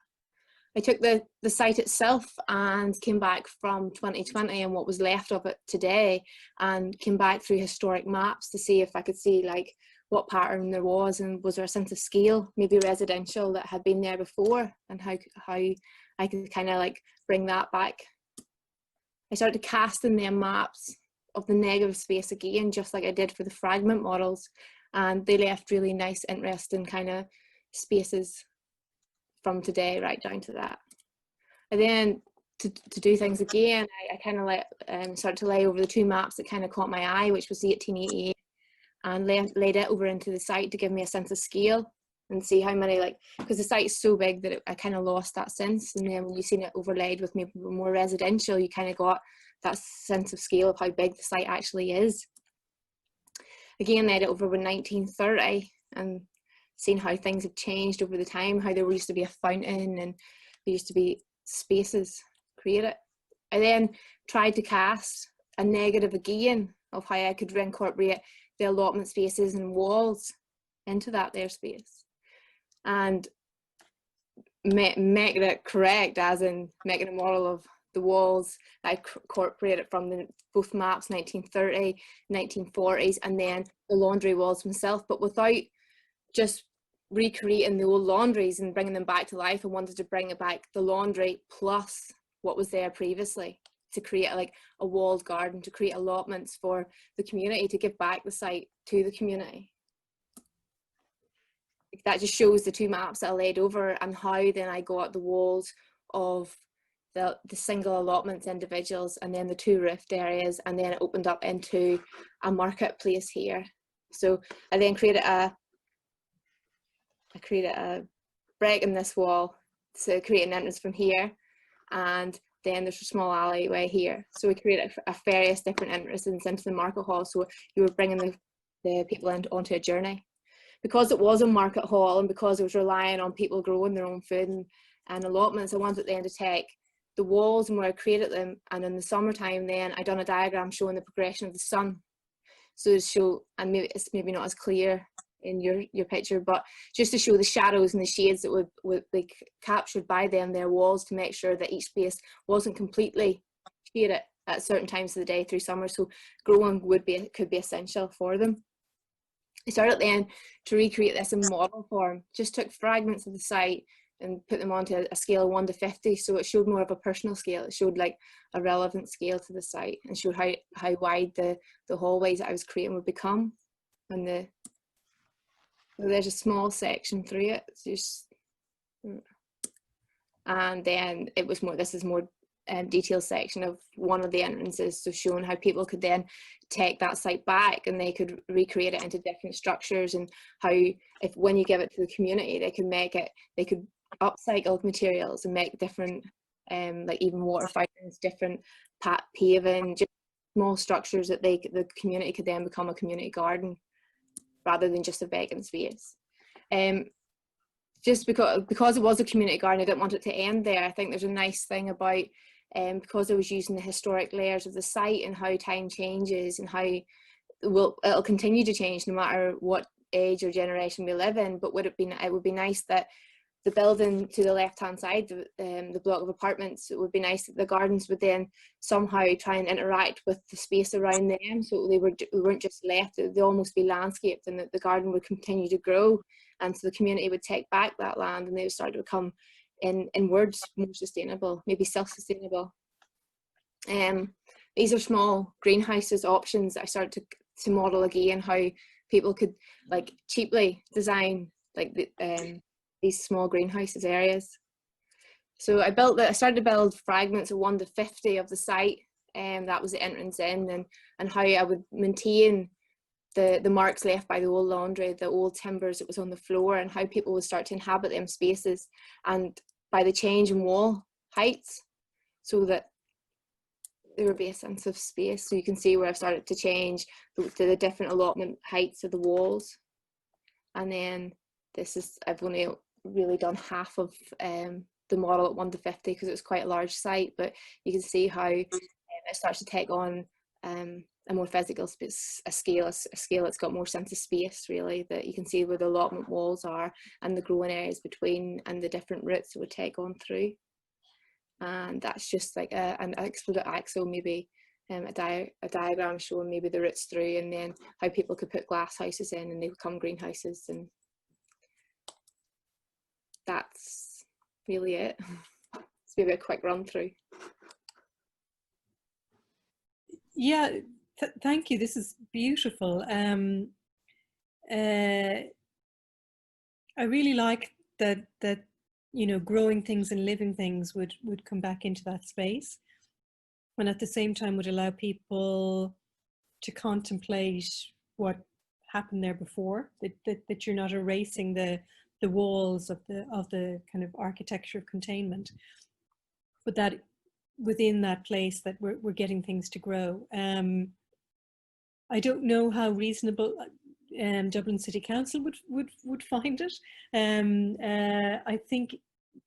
I took the site itself and came back from 2020 and what was left of it today, and came back through historic maps to see if I could see like what pattern there was, and was there a sense of scale, maybe residential, that had been there before, and how I could kind of like bring that back. I started casting them maps of the negative space again, just like I did for the fragment models, and they left really nice, interesting kind of spaces from today right down to that. And then to do things again, I kind of started to lay over the two maps that kind of caught my eye, which was the 1888, and laid it over into the site to give me a sense of scale and see how many, like, because the site's so big that I kind of lost that sense. And then when you seen it overlaid with maybe more residential, you kind of got that sense of scale of how big the site actually is. Again, laid it over with 1930 and seen how things have changed over the time, how there used to be a fountain and there used to be spaces created. I then tried to cast a negative again of how I could reincorporate the allotment spaces and walls into that there space, and making it correct, as in making a model of the walls that I incorporated from both maps, 1930, 1940s, and then the laundry walls themselves, but without just recreating the old laundries and bringing them back to life. I wanted to bring it back, the laundry plus what was there previously, to create like a walled garden, to create allotments for the community, to give back the site to the community. That just shows the two maps that I laid over, and how then I got the walls of the single allotments individuals, and then the two roofed areas, and then it opened up into a marketplace here. So I then created a break in this wall to create an entrance from here, and then there's a small alleyway here. So we created various different entrances into the market hall, so you were bringing the people onto a journey. Because it was a market hall, and because it was relying on people growing their own food and allotments, I wanted then to take the walls and where I created them, and in the summertime then I done a diagram showing the progression of the sun. So to show, and maybe it's maybe not as clear in your picture, but just to show the shadows and the shades that would be captured by them, their walls, to make sure that each space wasn't completely shaded at certain times of the day through summer, so growing could be essential for them. I started then to recreate this in model form, just took fragments of the site and put them onto a scale of 1 to 50, so it showed more of a personal scale. It showed like a relevant scale to the site, and showed how wide the hallways that I was creating would become. And there's a small section through it, and then it was more, this is more detailed section of one of the entrances, so showing how people could then take that site back and they could recreate it into different structures, and how when you give it to the community, they could upcycle materials and make different like even water fountains, different paving, just small structures that the community could then become a community garden rather than just a vacant space. Just because it was a community garden, I didn't want it to end there. I think there's a nice thing about because I was using the historic layers of the site and how time changes and how it'll continue to change no matter what age or generation we live in. But it would be nice that the building to the left-hand side, the block of apartments, it would be nice that the gardens would then somehow try and interact with the space around them, so we weren't just left, they'd almost be landscaped, and that the garden would continue to grow, and so the community would take back that land and they would start to become, in words, more sustainable, maybe self-sustainable. These are small greenhouses options that I started to model again, how people could like cheaply design like these small greenhouses areas. So I started to build fragments of 1 to 50 of the site, and that was the entrance in, and how I would maintain the marks left by the old laundry, the old timbers that was on the floor, and how people would start to inhabit them spaces, and by the change in wall heights, so that there would be a sense of space. So you can see where I've started to change the different allotment heights of the walls. And then I've only really done half of the model at 1 to 50 because it was quite a large site, but you can see how it starts to take on a more physical a scale that's got more sense of space, really, that you can see where the allotment walls are and the growing areas between and the different routes it would take on through. And that's just like an exploded axle, maybe a diagram showing maybe the routes through, and then how people could put glass houses in and they become greenhouses. And that's really it. It's maybe a quick run through. Yeah, thank you. This is beautiful. I really like that you know, growing things and living things would come back into that space, and at the same time would allow people to contemplate what happened there before. That you're not erasing the walls of the kind of architecture of containment, but that within that place that we're getting things to grow. I don't know how reasonable Dublin City Council would find it. I think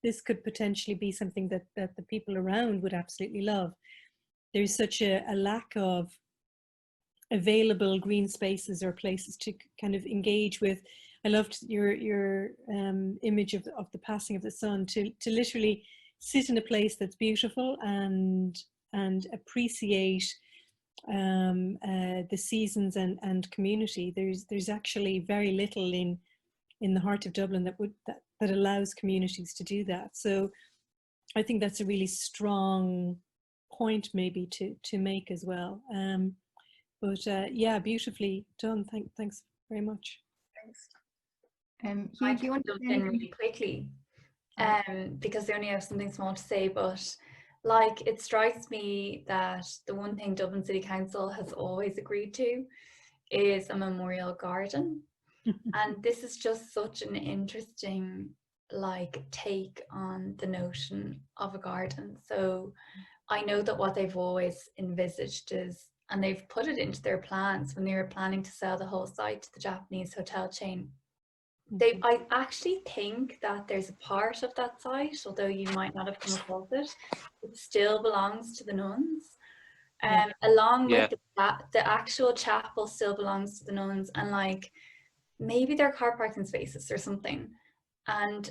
this could potentially be something that the people around would absolutely love. There's such a lack of available green spaces or places to kind of engage with. I loved your image of the passing of the sun, to literally sit in a place that's beautiful and appreciate the seasons and community. There's actually very little in the heart of Dublin that allows communities to do that. So I think that's a really strong point maybe to make as well. But yeah, beautifully done. Thanks very much. Thanks. Hugh, do you want to jump in really quickly? Because I only have something small to say, but like, it strikes me that the one thing Dublin City Council has always agreed to is a memorial garden. And this is just such an interesting like take on the notion of a garden. So I know that what they've always envisaged is, and they've put it into their plans when they were planning to sell the whole site to the Japanese hotel chain. I actually think that there's a part of that site, although you might not have come across it, it still belongs to the nuns. Along with the actual chapel still belongs to the nuns, and like maybe they're car parking spaces or something. And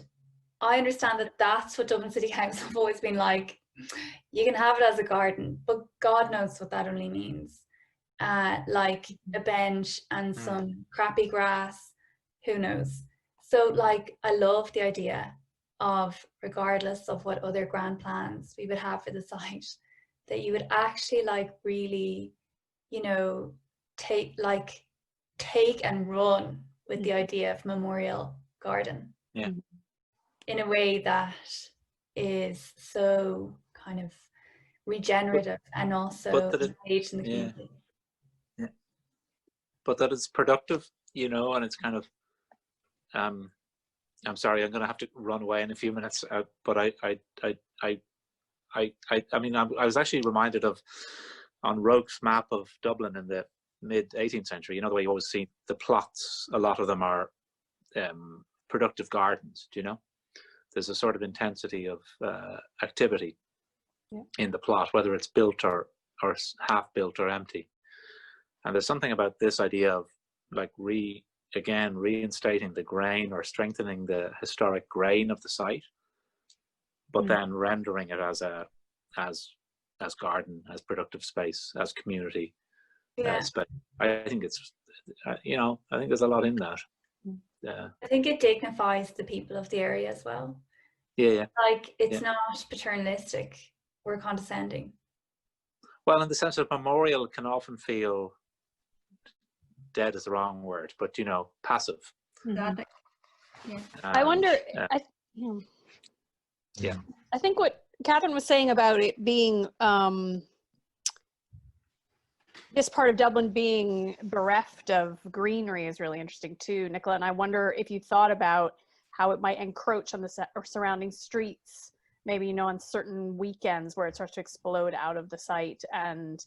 I understand that that's what Dublin City Council have always been like, you can have it as a garden, but God knows what that only means. Like a bench and some crappy grass, who knows? So like, I love the idea of, regardless of what other grand plans we would have for the site, that you would actually like really, you know, take and run with the idea of memorial garden. Yeah. In a way that is so kind of regenerative and also engaged in the community. Yeah. But that it's productive, you know, and it's kind of I'm sorry, I'm going to have to run away in a few minutes, but I mean, I was actually reminded of, on Roke's map of Dublin in the mid 18th century, you know, the way you always see the plots, a lot of them are productive gardens, do you know? There's a sort of intensity of activity in the plot, whether it's built or half built or empty. And there's something about this idea of like reinstating the grain or strengthening the historic grain of the site, but then rendering it as garden, as productive space, as community space. I think it's, you know, I think there's a lot in that. I think it dignifies the people of the area as well. Like, it's not paternalistic or condescending. Well, in the sense of memorial, it can often feel, dead is the wrong word, but you know, passive. I wonder, I think what Catherine was saying about it being this part of Dublin being bereft of greenery is really interesting too, Nicola. And I wonder if you thought about how it might encroach on the surrounding streets, maybe, you know, on certain weekends where it starts to explode out of the site, and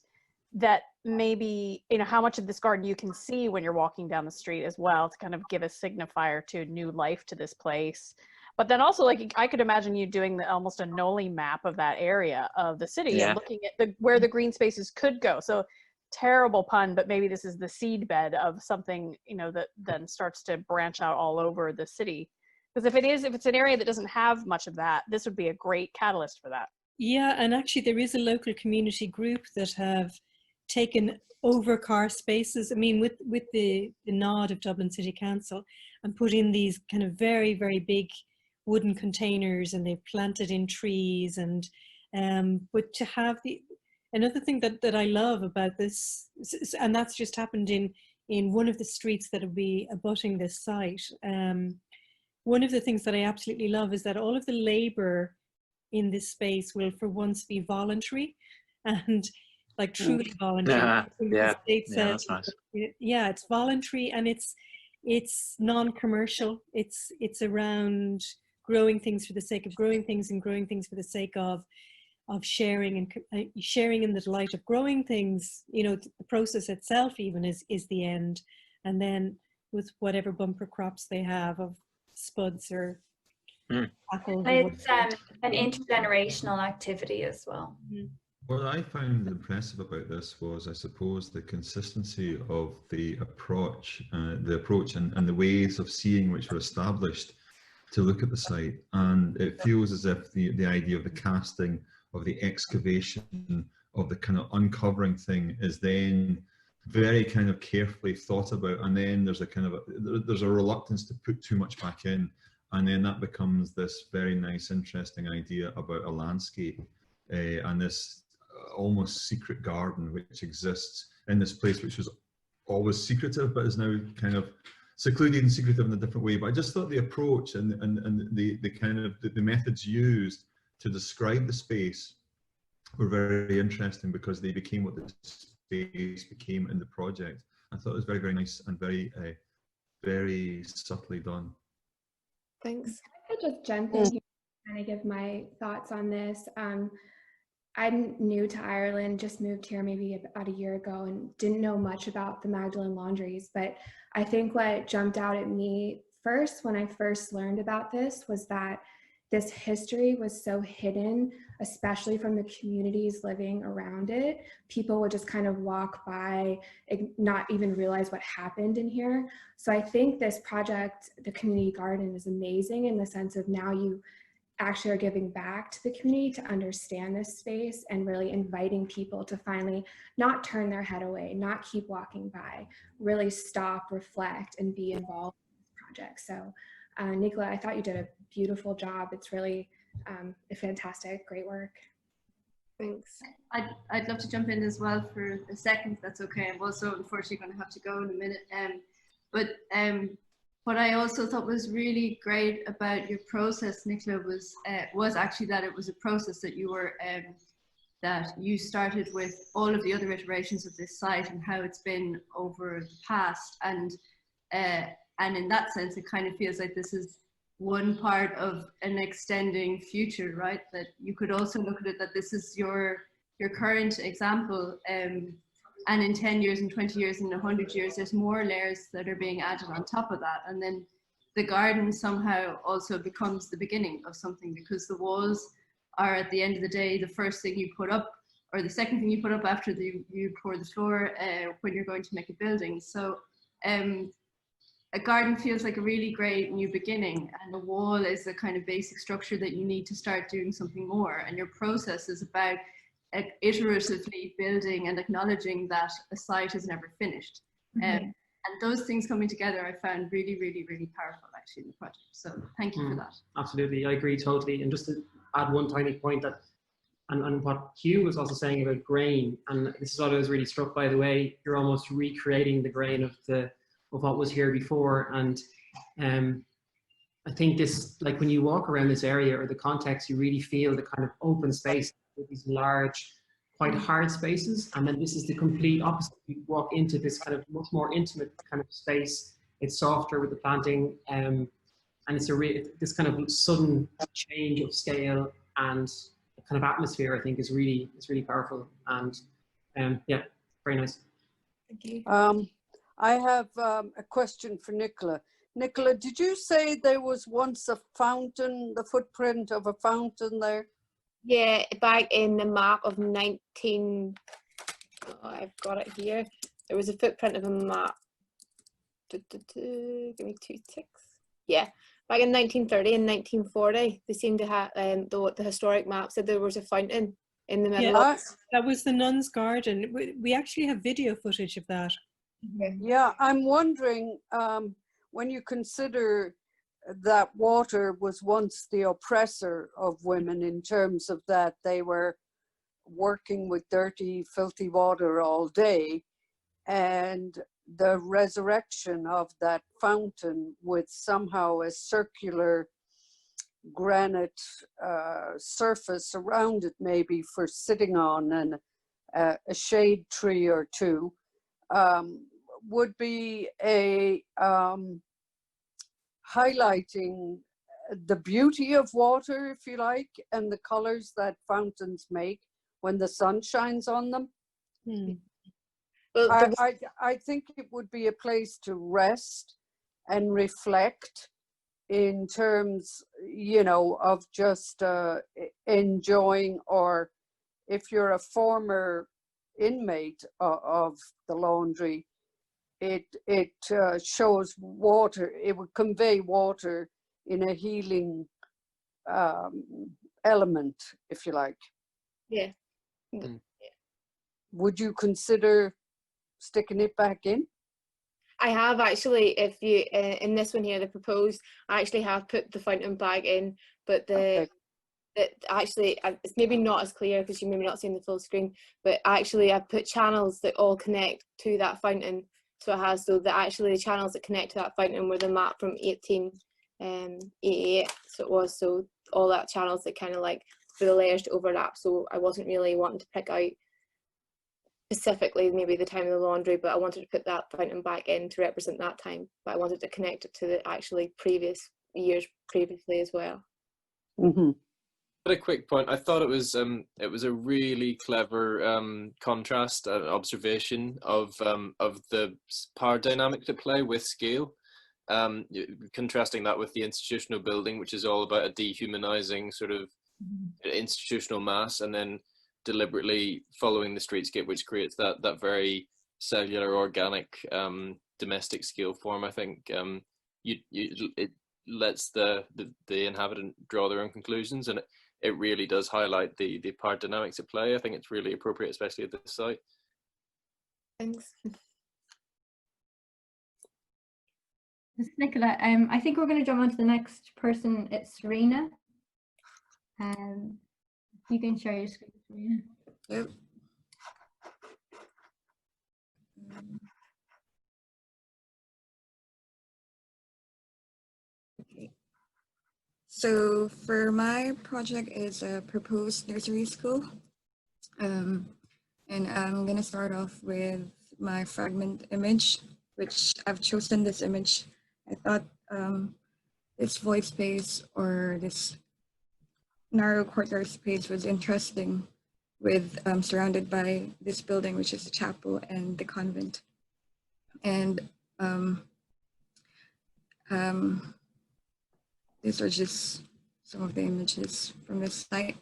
that maybe, you know, how much of this garden you can see when you're walking down the street as well, to kind of give a signifier to new life to this place. But then also, like, I could imagine you doing almost a Noli map of that area of the city and looking at where the green spaces could go. So terrible pun, but maybe this is the seed bed of something, you know, that then starts to branch out all over the city. Because if it's an area that doesn't have much of that, this would be a great catalyst for that. Yeah, and actually there is a local community group that have taken over car spaces, I mean, with the nod of Dublin City Council, and put in these kind of very, very big wooden containers, and they've planted in trees. And but to have another thing that I love about this, and that's just happened in one of the streets that will be abutting this site. One of the things that I absolutely love is that all of the labor in this space will for once be voluntary, and like truly voluntary. Yeah, that's nice. Yeah, it's voluntary, and it's non-commercial. It's around growing things for the sake of growing things, and growing things for the sake of sharing, and sharing in the delight of growing things. You know, the process itself even is the end, and then with whatever bumper crops they have of spuds or apples. It's an intergenerational activity as well. What I found impressive about this was, I suppose, the consistency of the approach and the ways of seeing which were established to look at the site. And it feels as if the idea of the casting, of the excavation, of the kind of uncovering thing is then very kind of carefully thought about, and then there's a reluctance to put too much back in, and then that becomes this very nice, interesting idea about a landscape and this almost secret garden which exists in this place, which was always secretive but is now kind of secluded and secretive in a different way. But I just thought the approach and the kind of the methods used to describe the space were very interesting, because they became what the space became in the project. I thought it was very, very nice and very very subtly done. Thanks. I could just jump in here and kind of give my thoughts on this. I'm new to Ireland, just moved here maybe about a year ago, and didn't know much about the Magdalen laundries. But I think what jumped out at me first when I first learned about this was that this history was so hidden, especially from the communities living around it. People would just kind of walk by, not even realize what happened in here. So I think this project, the community garden, is amazing in the sense of now you actually are giving back to the community to understand this space, and really inviting people to finally not turn their head away, not keep walking by, really stop, reflect, and be involved in this project. So Nicola, I thought you did a beautiful job. It's really fantastic, great work. Thanks. I'd love to jump in as well for a second, if that's okay. I'm also unfortunately going to have to go in a minute. But what I also thought was really great about your process, Nicola, was actually that it was a process that you started with all of the other iterations of this site and how it's been over the past. And in that sense, it kind of feels like this is one part of an extending future, right? That you could also look at it that this is your current example, and in 10 years and 20 years and 100 years, there's more layers that are being added on top of that. And then the garden somehow also becomes the beginning of something, because the walls are, at the end of the day, the first thing you put up, or the second thing you put up after you pour the floor when you're going to make a building. So a garden feels like a really great new beginning, and the wall is a kind of basic structure that you need to start doing something more. And your process is about iteratively building and acknowledging that a site is never finished. And those things coming together, I found really, really, really powerful actually in the project. So thank you for that. Absolutely, I agree totally. And just to add one tiny point, that and what Hugh was also saying about grain, and this is what I was really struck by, the way you're almost recreating the grain of what was here before. And I think this, like when you walk around this area or the context, you really feel the kind of open space with these large, quite hard spaces. And then this is the complete opposite. You walk into this kind of much more intimate kind of space. It's softer with the planting, and it's this kind of sudden change of scale and kind of atmosphere, I think is really powerful. And yeah, very nice. Thank you. I have a question for Nicola. Nicola, did you say there was once a fountain, the footprint of a fountain there? Yeah, back in the map of 19, I've got it here. There was a footprint of a map. Give me 2 ticks. Yeah, back in 1930 and 1940, they seem to have the historic map said there was a fountain in the middle. Yeah, that was the Nun's Garden. We actually have video footage of that. Yeah, I'm wondering, when you consider that water was once the oppressor of women, in terms of that they were working with dirty, filthy water all day, and the resurrection of that fountain with somehow a circular granite surface around it, maybe for sitting on, and a shade tree or two, would be a highlighting the beauty of water, if you like, and the colors that fountains make when the sun shines on them. Well, I think it would be a place to rest and reflect, in terms, you know, of just enjoying, or if you're a former inmate of the laundry, it shows water, it would convey water in a healing element, if you like. Yeah. Would you consider sticking it back in? I have actually, if you, in this one here, the proposed, I actually have put the fountain back in, but actually, it's maybe not as clear because you maybe not seeing the full screen, but actually I've put channels that all connect to that fountain. So it has, so that actually the channels that connect to that fountain were the map from 1888. So it was, so all that channels that kind of like, for the layers to overlap. So I wasn't really wanting to pick out specifically maybe the time of the laundry, but I wanted to put that fountain back in to represent that time. But I wanted to connect it to the actually previous years previously as well. But a quick point, I thought it was a really clever contrast and observation of the power dynamic at play with scale, contrasting that with the institutional building, which is all about a dehumanizing sort of institutional mass, and then deliberately following the streetscape, which creates that very cellular, organic, domestic scale form. I think it lets the inhabitant draw their own conclusions, and it really does highlight the power dynamics at play. I think it's really appropriate, especially at this site. Thanks. Nicola, I think we're going to jump on to the next person. It's Serena. You can share your screen, Serena. Yep. Okay. So for my project is a proposed nursery school. And I'm going to start off with my fragment image, which I've chosen this image. I thought this void space, or this narrow courtyard space, was interesting, with surrounded by this building, which is the chapel and the convent. And these are just some of the images from this site.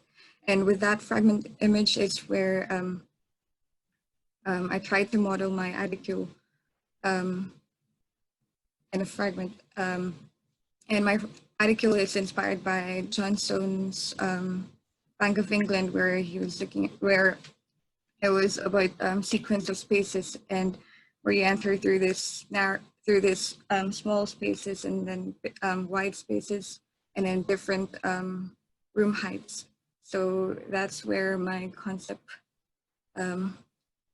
And with that fragment image is where I tried to model my aedicule in a fragment. And my aedicule is inspired by Johnstone's Bank of England, where he was looking at, where it was about sequence of spaces, and where you enter through this small spaces, and then wide spaces, and then different room heights. So that's where my concept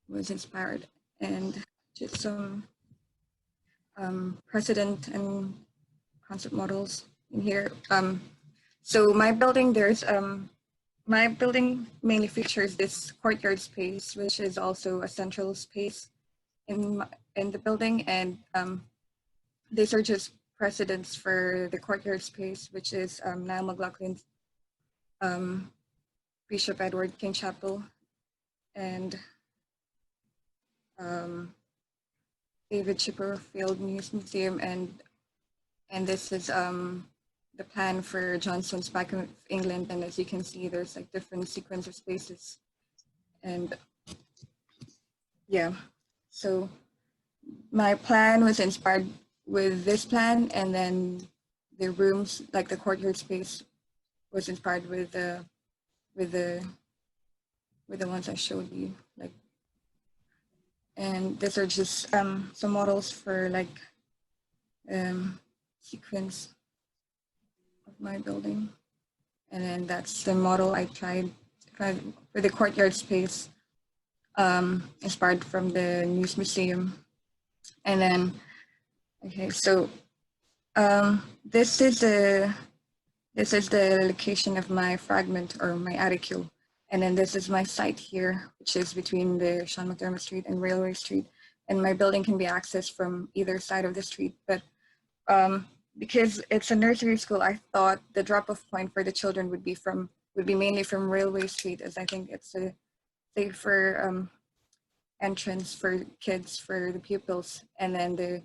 was inspired, and just some precedent and concept models in here. So my building, my building mainly features this courtyard space, which is also a central space in the building, and these are just precedents for the courtyard space, which is Niall McLaughlin's Bishop Edward King Chapel, and David Chipperfield Museum, and this is the plan for Johnstone's Bank of England. And as you can see, there's like different sequence of spaces, and yeah, so my plan was inspired with this plan, and then the rooms, like the courtyard space, was inspired with the ones I showed you, like. And these are just some models for like sequence of my building. And then that's the model I tried for the courtyard space, inspired from the News Museum. And then, okay, so this is the location of my fragment or my aticule. And then this is my site here, which is between the Seán McDermott Street and Railway Street. And my building can be accessed from either side of the street. But because it's a nursery school, I thought the drop-off point for the children would be mainly from Railway Street, as I think it's a safer entrance for kids, for the pupils. And then the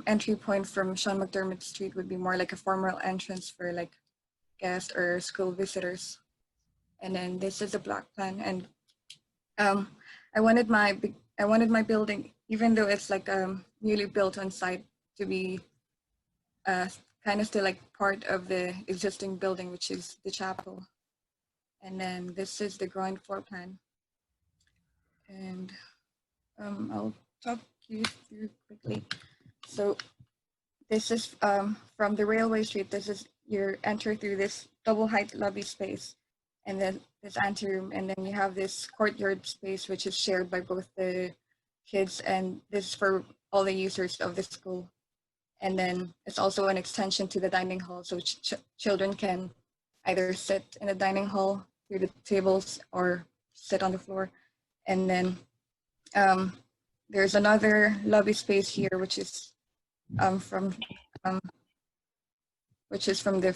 entry point from Seán McDermott Street would be more like a formal entrance for like guests or school visitors. And then this is a block plan, and I wanted my building, even though it's like newly built on site, to be kind of still like part of the existing building, which is the chapel. And then this is the ground floor plan, and I'll talk you through quickly. So this is from the Railway Street. This is you enter through this double height lobby space, and then this anteroom, and then you have this courtyard space, which is shared by both the kids, and this is for all the users of the school. And then it's also an extension to the dining hall, so children can either sit in the dining hall through the tables or sit on the floor. And then there's another lobby space here, which is from the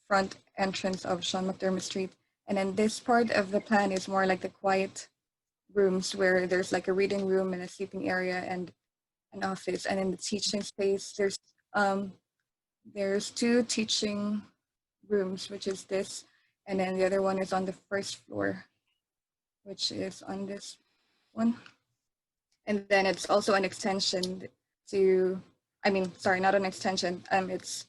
front entrance of Seán McDermott Street. And then this part of the plan is more like the quiet rooms, where there's like a reading room and a sleeping area and an office. And in the teaching space, there's 2 teaching rooms, which is this, and then the other one is on the first floor, which is on this one. And then it's also an extension to, not an extension, it's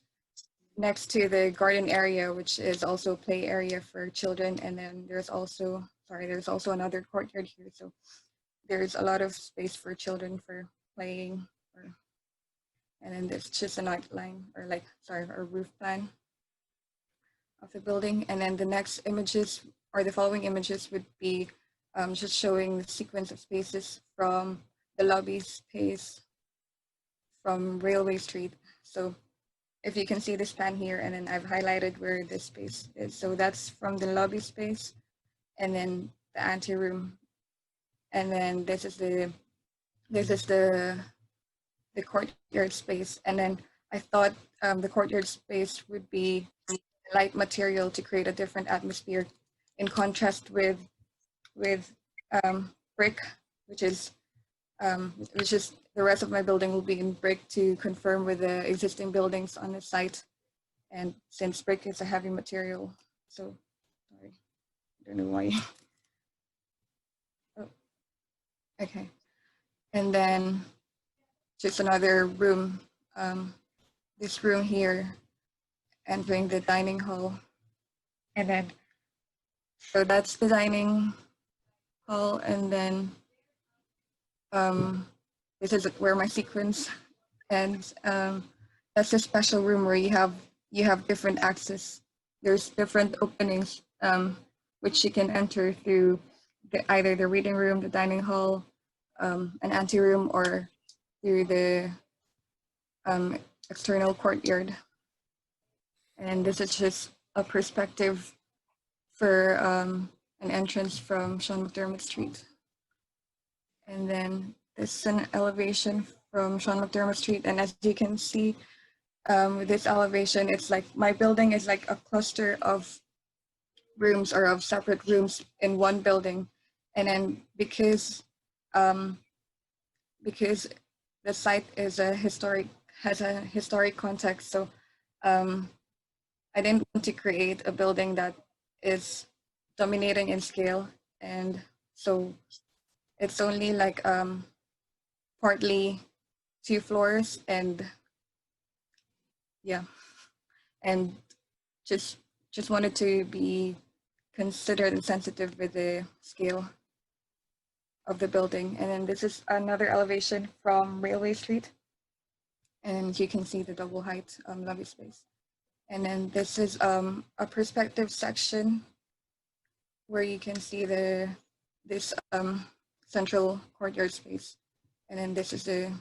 next to the garden area, which is also a play area for children. And then there's also another courtyard here. So there's a lot of space for children for playing. And then there's just an outline, or a roof plan of the building. And then the next images, or the following images, would be just showing the sequence of spaces from the lobby space from Railway Street. So if you can see this plan here, and then I've highlighted where this space is. So that's from the lobby space, and then the anteroom, and then this is the courtyard space. And then I thought the courtyard space would be light material to create a different atmosphere, in contrast with brick, which is the rest of my building will be in brick to confirm with the existing buildings on the site. And since brick is a heavy material, so sorry, I don't know why. Oh, okay. And then just another room, this room here, entering the dining hall. And then, so that's the dining hall, and then this is where my sequence ends. That's a special room where you have different access. There's different openings which you can enter through either the reading room, the dining hall, an anteroom, or through the external courtyard. And this is just a perspective for an entrance from Seán McDermott Street. And then this is an elevation from Seán McDermott Street. And as you can see, with this elevation, it's like my building is like a cluster of rooms, or of separate rooms in one building. And then because the site is has a historic context, so I didn't want to create a building that is dominating in scale. And so it's only like partly 2 floors, and yeah, and just wanted to be considered and sensitive with the scale of the building. And then this is another elevation from Railway Street, and you can see the double height lobby space. And then this is a perspective section where you can see this central courtyard space. And then this is the,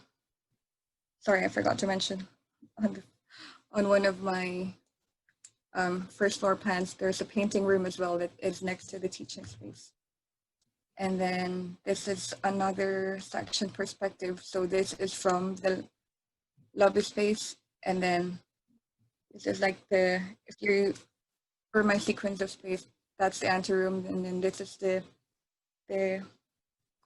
sorry, I forgot to mention, on one of my first floor plans, there's a painting room as well that is next to the teaching space. And then this is another section perspective. So this is from the lobby space, and then this is like if you, for my sequence of space, that's the anteroom, and then this is the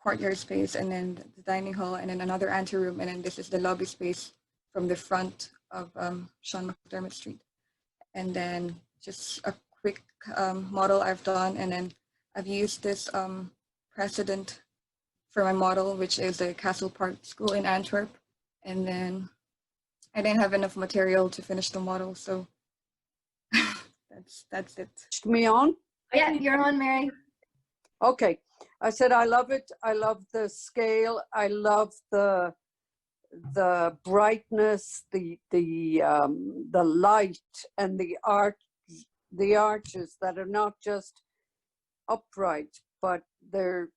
courtyard space, and then the dining hall, and then another anteroom, and then this is the lobby space from the front of Seán McDermott Street. And then just a quick model I've done, and then I've used this precedent for my model, which is the Castle Park School in Antwerp. And then I didn't have enough material to finish the model, so that's it. Me on? Yeah, you're on, Mary. Okay. I said I love it. I love the scale. I love the brightness, the light, and the arches that are not just upright, but they're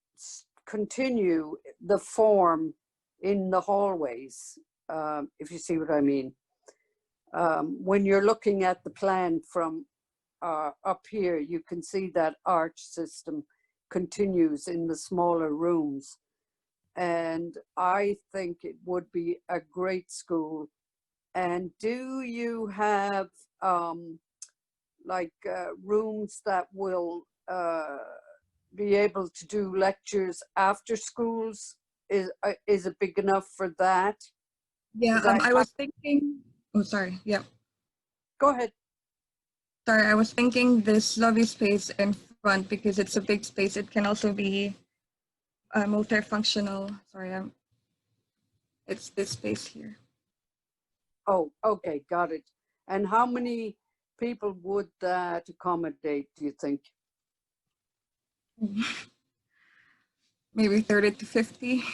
continue the form in the hallways, if you see what I mean. When you're looking at the plan from up here, you can see that arch system continues in the smaller rooms. And I think it would be a great school. And do you have rooms that will be able to do lectures after schools? Is it big enough for that? Yeah, I was thinking, oh, sorry, yeah. Go ahead. Sorry, I was thinking this lobby space in front, because it's a big space, it can also be multifunctional. Sorry, it's this space here. Oh, okay, got it. And how many people would that accommodate, do you think? Maybe 30 to 50.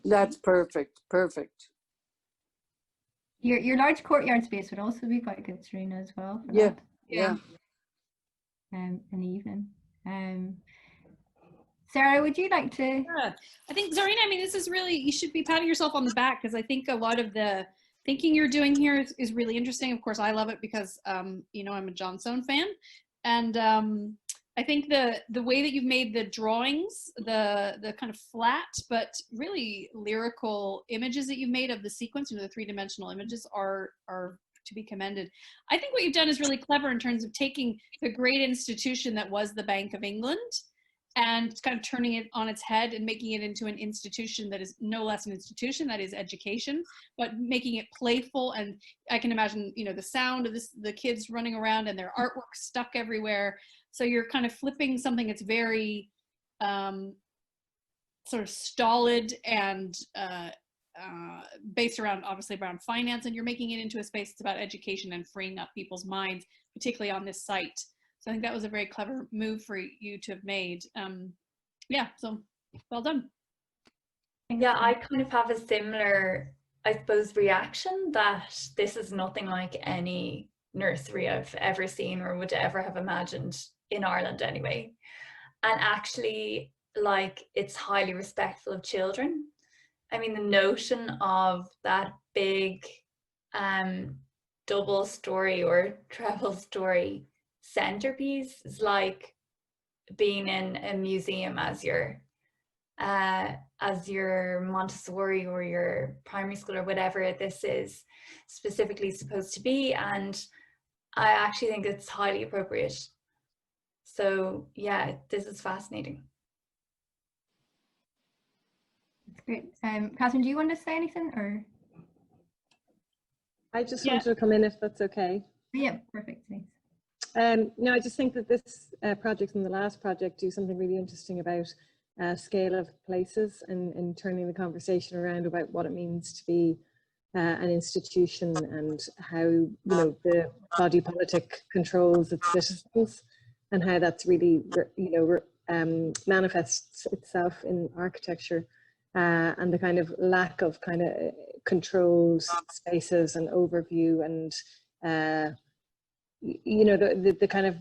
That's perfect, perfect. Your large courtyard space would also be quite good, Serena, as well. For yeah, that. yeah. In the evening. Sarah, would you like to? Yeah, I think, Zarina, I mean, this is really, you should be patting yourself on the back, because I think a lot of the thinking you're doing here is really interesting. Of course, I love it because, you know, I'm a John Soane fan. And I think the way that you've made the drawings, the kind of flat but really lyrical images that you've made of the sequence, you know, the 3-dimensional images are to be commended. I think what you've done is really clever in terms of taking the great institution that was the Bank of England and kind of turning it on its head and making it into an institution that is no less an institution, that is education, but making it playful. And I can imagine, you know, the sound of the kids running around and their artwork stuck everywhere. So you're kind of flipping something that's very sort of stolid and based around, obviously, around finance, and you're making it into a space that's about education and freeing up people's minds, particularly on this site. So I think that was a very clever move for you to have made. Yeah, so well done. Yeah, I kind of have a similar, I suppose, reaction that this is nothing like any nursery I've ever seen or would ever have imagined in Ireland anyway. And actually, like, it's highly respectful of children. I mean, the notion of that big double story or treble story centerpiece is like being in a museum as your Montessori or your primary school or whatever this is specifically supposed to be. And I actually think it's highly appropriate. So yeah, this is fascinating. That's great. Catherine, do you want to say anything, or? I just wanted to come in, if that's okay. Yeah, perfect, thanks. No, I just think that this project and the last project do something really interesting about scale of places, and turning the conversation around about what it means to be an institution, and how, you know, the body politic controls its citizens, and how that's really, you know, manifests itself in architecture, and the kind of lack of kind of controlled spaces and overview, and you know, the kind of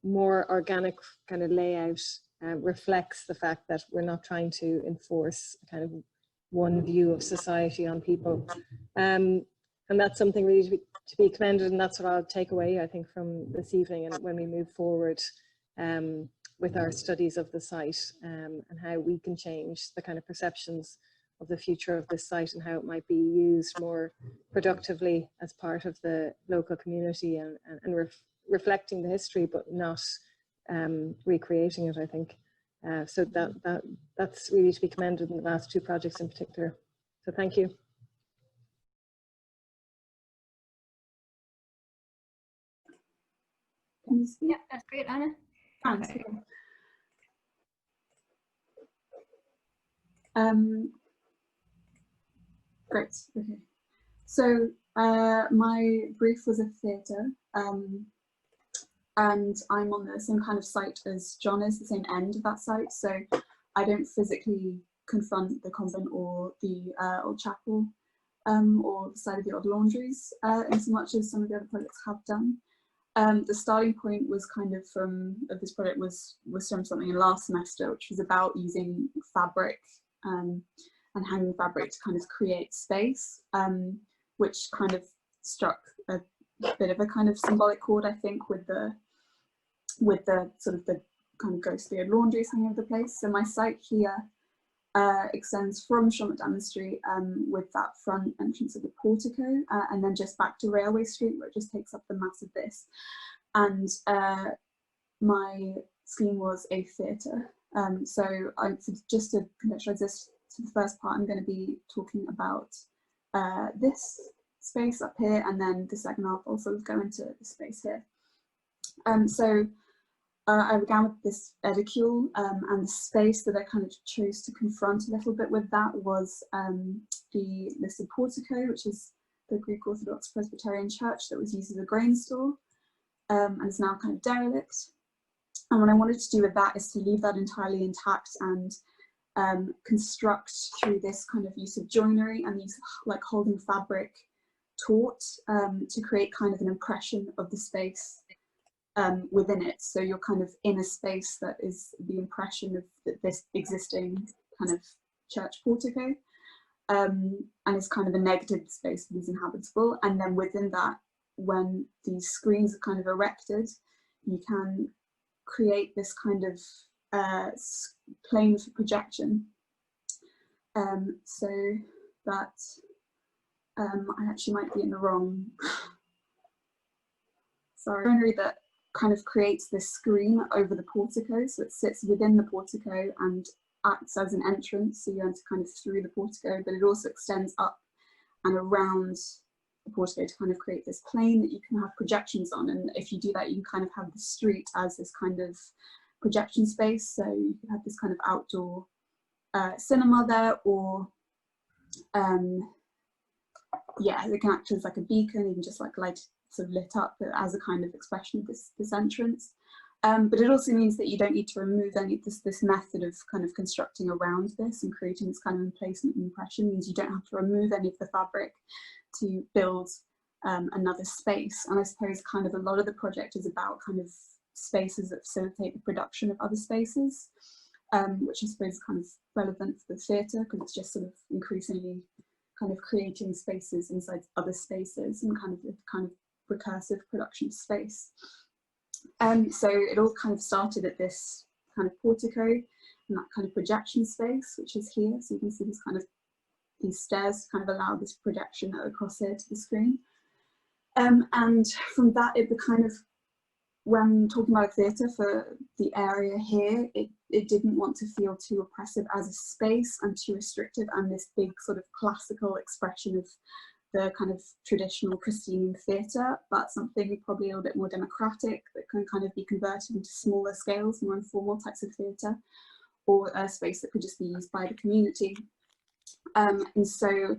more organic kind of layout reflects the fact that we're not trying to enforce kind of one view of society on people, and that's something really to be commended, and that's what I'll take away, I think, from this evening, and when we move forward with our studies of the site, and how we can change the kind of perceptions of the future of this site, and how it might be used more productively as part of the local community, and reflecting the history, but not recreating it, I think. So that's really to be commended in the last two projects in particular. So thank you. Yeah, that's great, Anna. Thanks. Okay. Great. Okay. So my brief was a theatre, and I'm on the same kind of site as John is, the same end of that site. So I don't physically confront the convent or the old chapel, or the side of the old laundries, in so much as some of the other projects have done. The starting point was kind of of this project was from something in last semester, which was about using fabric and hanging fabric to kind of create space, which kind of struck a bit of a kind of symbolic chord, I think, with the sort of the kind of ghostly old laundries hanging over the place. So my site here extends from Seán McDermott Street with that front entrance of the portico, and then just back to Railway Street, where it just takes up the mass of this. And my scheme was a theatre. So just to contextualise this, to the first part, I'm going to be talking about this space up here, and then the second half I'll sort of go into the space here. I began with this edicule, and the space that I kind of chose to confront a little bit with that was the listed portico, which is the Greek Orthodox Presbyterian church that was used as a grain store, and is now kind of derelict. And what I wanted to do with that is to leave that entirely intact, and construct through this kind of use of joinery and use like holding fabric taut, to create kind of an impression of the space within it. So you're kind of in a space that is the impression of this existing kind of church portico, and it's kind of a negative space that is inhabitable. And then within that, when these screens are kind of erected, you can create this kind of plane for projection. So that I actually might be in the wrong, sorry, that kind of creates this screen over the portico, so it sits within the portico and acts as an entrance, so you enter kind of through the portico, but it also extends up and around the portico to kind of create this plane that you can have projections on. And if you do that, you can kind of have the street as this kind of projection space, so you can have this kind of outdoor cinema there, or yeah, it can act as like a beacon, even just like light sort of lit up as a kind of expression of this entrance. But it also means that you don't need to remove any of this method of kind of constructing around this and creating this kind of emplacement and impression. Means you don't have to remove any of the fabric to build another space. And I suppose kind of a lot of the project is about kind of spaces that facilitate the production of other spaces, which I suppose is kind of relevant for the theatre, because it's just sort of increasingly kind of creating spaces inside other spaces and kind of recursive production of space. So it all kind of started at this kind of portico and that kind of projection space, which is here. So you can see these stairs kind of allow this projection across here to the screen. And from that, it kind of, when talking about theatre for the area here, it didn't want to feel too oppressive as a space and too restrictive, and this big sort of classical expression of the kind of traditional pristine theatre, but something probably a little bit more democratic that can kind of be converted into smaller scales, more informal types of theatre, or a space that could just be used by the community. And so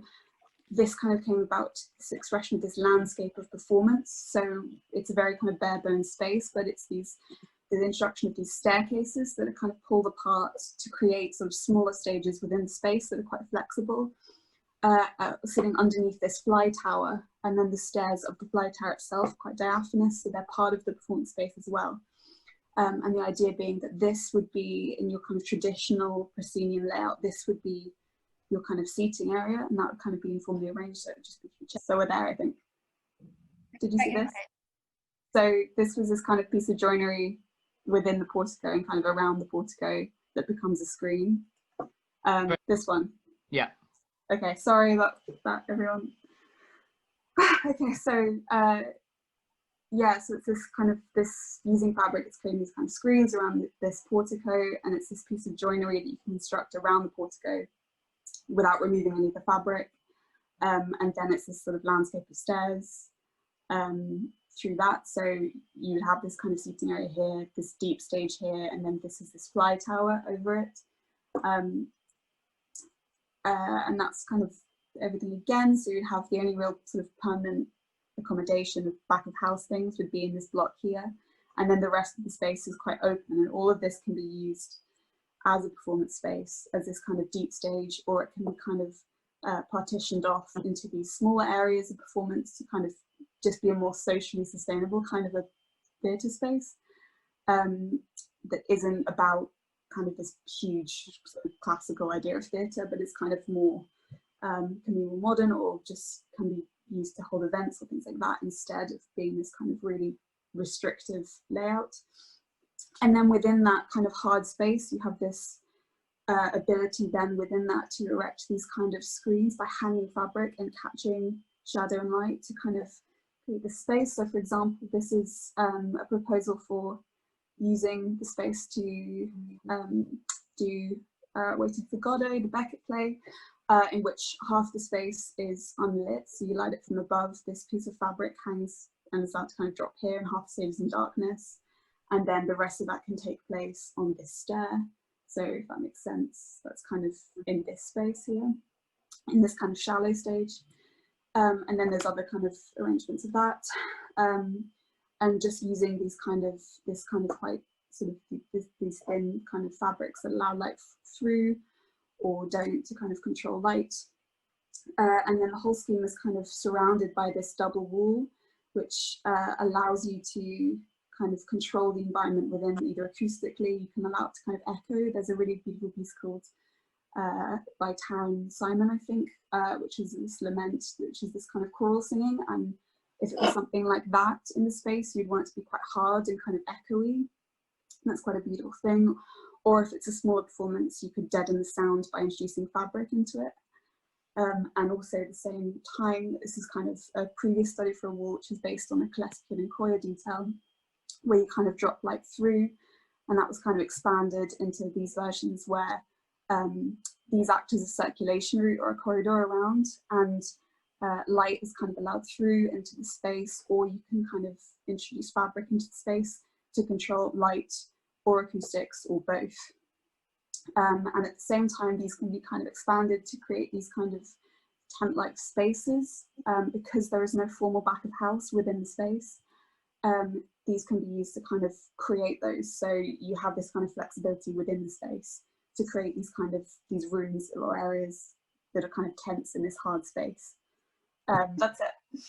this kind of came about, this expression of this landscape of performance. So it's a very kind of bare bones space, but it's the introduction of these staircases that are kind of pulled apart to create sort of smaller stages within the space that are quite flexible, sitting underneath this fly tower, and then the stairs of the fly tower itself quite diaphanous, so they're part of the performance space as well. And the idea being that this would be, in your kind of traditional proscenium layout, this would be your kind of seating area, and that would kind of be informally arranged, so it would just be featured. So we're there, I think. Did you see this? So this was this kind of piece of joinery within the portico and kind of around the portico that becomes a screen. This one. Yeah. Okay, sorry about that, everyone. Okay, so yeah, so it's this kind of, this using fabric, it's creating these kind of screens around this portico, and it's this piece of joinery that you can construct around the portico without removing any of the fabric. And then it's this sort of landscape of stairs through that. So you would have this kind of seating area here, this deep stage here, and then this is this fly tower over it. And that's kind of everything again. So you'd have the only real sort of permanent accommodation of back of house things would be in this block here. And then the rest of the space is quite open, and all of this can be used as a performance space, as this kind of deep stage, or it can be kind of partitioned off into these smaller areas of performance to kind of just be a more socially sustainable kind of a theatre space that isn't about kind of this huge sort of classical idea of theatre, but it's kind of more, can be more modern, or just can be used to hold events or things like that, instead of being this kind of really restrictive layout. And then within that kind of hard space, you have this ability then within that to erect these kind of screens by hanging fabric and catching shadow and light to kind of create the space. So for example, this is a proposal for using the space to do Waiting for Godot, the Beckett play, in which half the space is unlit, so you light it from above. This piece of fabric hangs and is allowed to kind of drop here, and half the stage is in darkness, and then the rest of that can take place on this stair. So if that makes sense, that's kind of in this space here, in this kind of shallow stage. And then there's other kind of arrangements of that, and just using these kind of, this kind of quite sort of these thin kind of fabrics that allow light through or don't, to kind of control light. And then the whole scheme is kind of surrounded by this double wall, which allows you to kind of control the environment within, either acoustically, you can allow it to kind of echo. There's a really beautiful piece called by Taryn Simon, I think, which is this lament, which is this kind of choral singing. And if it was something like that in the space, you'd want it to be quite hard and kind of echoey. And that's quite a beautiful thing. Or if it's a smaller performance, you could deaden the sound by introducing fabric into it. And also at the same time, this is kind of a previous study for a wall, which is based on a Kleskian and Koya detail, where you kind of drop light through, and that was kind of expanded into these versions where these act as a circulation route or a corridor around, and light is kind of allowed through into the space, or you can kind of introduce fabric into the space to control light or acoustics or both. And at the same time, these can be kind of expanded to create these kind of tent-like spaces, because there is no formal back of house within the space. These can be used to kind of create those, so you have this kind of flexibility within the space to create these kind of, these rooms or areas that are kind of tents in this hard space. That's it.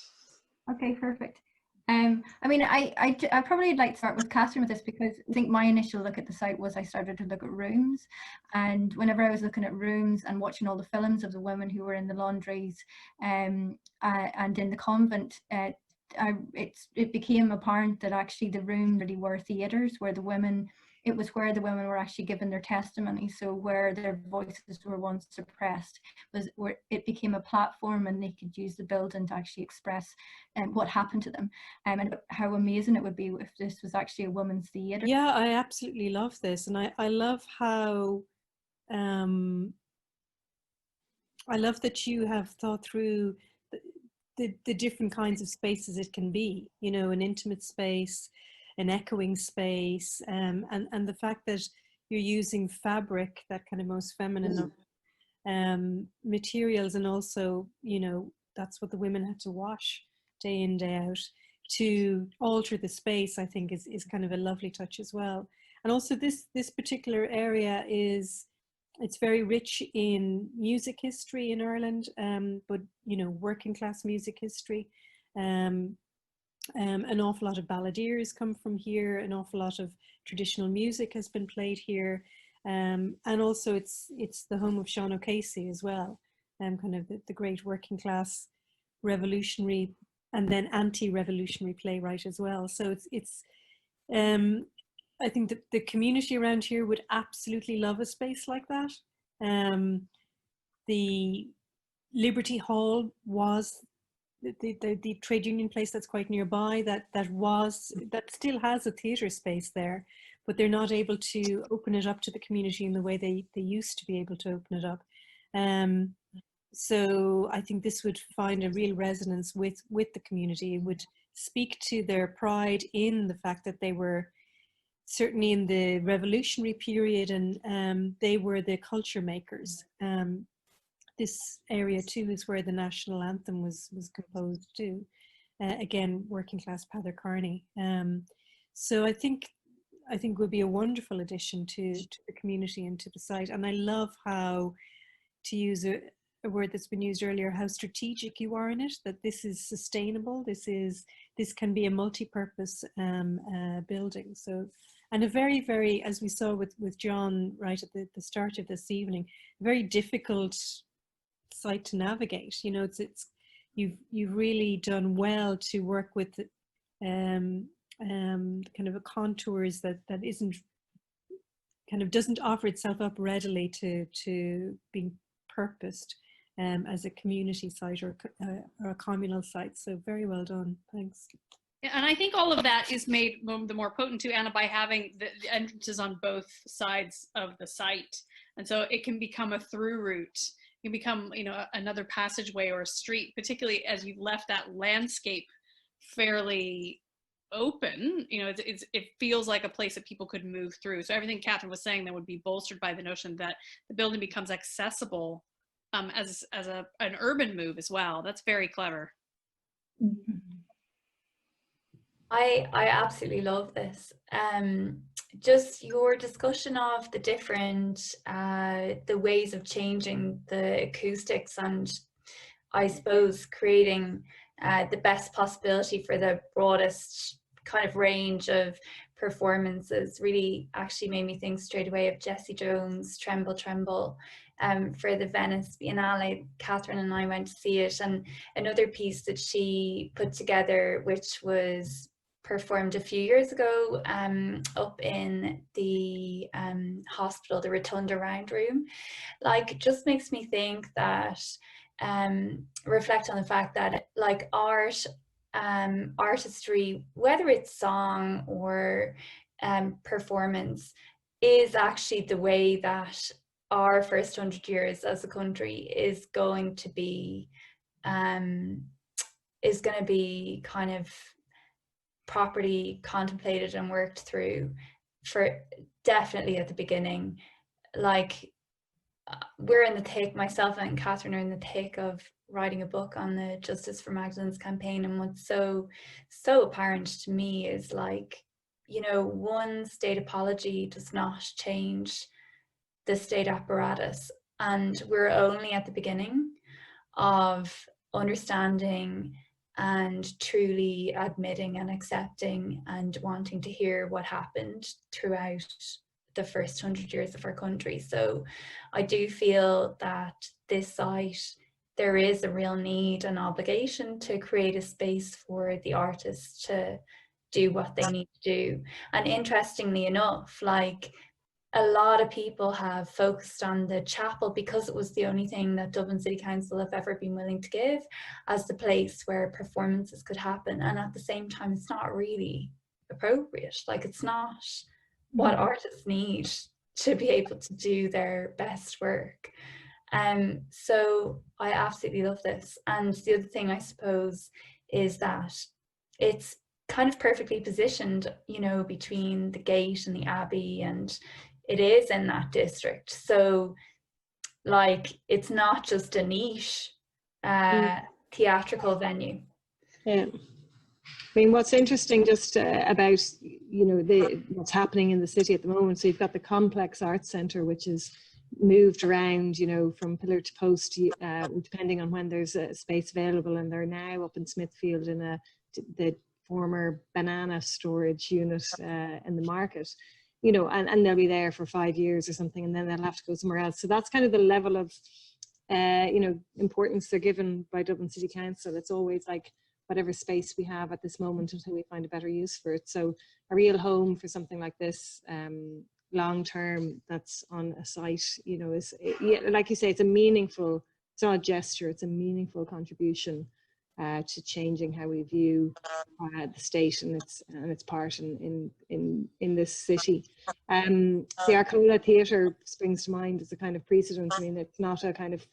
Okay, perfect. I mean, I probably like to start with Catherine with this, because I think my initial look at the site was I started to look at rooms, and whenever I was looking at rooms and watching all the films of the women who were in the laundries and in the convent, it became apparent that actually the rooms really were theatres where the women, it was where the women were actually given their testimony. So where their voices were once suppressed, was where it became a platform, and they could use the building to actually express what happened to them, and how amazing it would be if this was actually a women's theatre. Yeah, I absolutely love this, and I love how I love that you have thought through the different kinds of spaces it can be, you know, an intimate space, an echoing space, and the fact that, you're using fabric, that kind of most feminine of materials, and also, you know, that's what the women had to wash day in, day out to alter the space, I think is kind of a lovely touch as well. And also this particular area it's very rich in music history in Ireland, but, you know, working class music history. An awful lot of balladeers come from here, an awful lot of traditional music has been played here. And also it's the home of Seán O'Casey as well, kind of the great working class revolutionary and then anti-revolutionary playwright as well. So it's I think that the community around here would absolutely love a space like that. The Liberty Hall was the trade union place that's quite nearby, that still has a theatre space there, but they're not able to open it up to the community in the way they used to be able to open it up. So I think this would find a real resonance with the community. It would speak to their pride in the fact that they were certainly in the revolutionary period, and they were the culture makers. This area too is where the national anthem was composed too. Again, working class Peadar Carney. So I think would be a wonderful addition to the community and to the site. And I love how, to use a word that's been used earlier, how strategic you are in it, that this is sustainable, this can be a multi-purpose building. So, and a very, very, as we saw with John right at the start of this evening, very difficult site to navigate. You know, you've really done well to work with kind of a contours that isn't kind of doesn't offer itself up readily to being purposed as a community site or a communal site. So very well done. Thanks. Yeah, and I think all of that is made the more potent too, Anna, by having the entrances on both sides of the site. And so it can become a through route. It can become, you know, another passageway or a street, particularly as you've left that landscape fairly open. You know, it feels like a place that people could move through. So everything Catherine was saying then would be bolstered by the notion that the building becomes accessible as an urban move as well. That's very clever. I absolutely love this. Just your discussion of the different the ways of changing the acoustics, and I suppose creating the best possibility for the broadest kind of range of performances really actually made me think straight away of Jessie Jones' Tremble Tremble for the Venice Biennale. Catherine and I went to see it, and another piece that she put together, which was performed a few years ago up in the hospital, the Rotunda Round Room, like, just makes me think that reflect on the fact that, like, art, artistry, whether it's song or performance, is actually the way that our first 100 years as a country is going to be kind of properly contemplated and worked through, for definitely at the beginning. Like, we're in the thick, myself and Catherine are in the thick of writing a book on the Justice for Magdalene's campaign, and what's so apparent to me is, like, you know, one state apology does not change the state apparatus, and we're only at the beginning of understanding and truly admitting and accepting and wanting to hear what happened throughout the first 100 years of our country. So I do feel that this site, there is a real need and obligation to create a space for the artists to do what they need to do. And interestingly enough, like, a lot of people have focused on the chapel because it was the only thing that Dublin City Council have ever been willing to give as the place where performances could happen. And at the same time, it's not really appropriate. Like, it's not what artists need to be able to do their best work. So I absolutely love this. And the other thing, I suppose, is that it's kind of perfectly positioned, you know, between the gate and the Abbey, and it is in that district. So like it's not just a niche theatrical venue. Yeah. I mean, what's interesting just about, you know, what's happening in the city at the moment. So you've got the Complex Arts Centre, which is moved around, you know, from pillar to post, depending on when there's a space available. And they're now up in Smithfield in the former banana storage unit in the market, you know, and they'll be there for 5 years or something, and then they'll have to go somewhere else. So that's kind of the level of, you know, importance they're given by Dublin City Council. It's always like, whatever space we have at this moment until we find a better use for it. So a real home for something like this, long term, that's on a site, you know, is, like you say, it's a meaningful, it's not a gesture, it's a meaningful contribution to changing how we view the state and its part in this city. The Arcola Theatre springs to mind as a kind of precedent. I mean, it's not a kind of,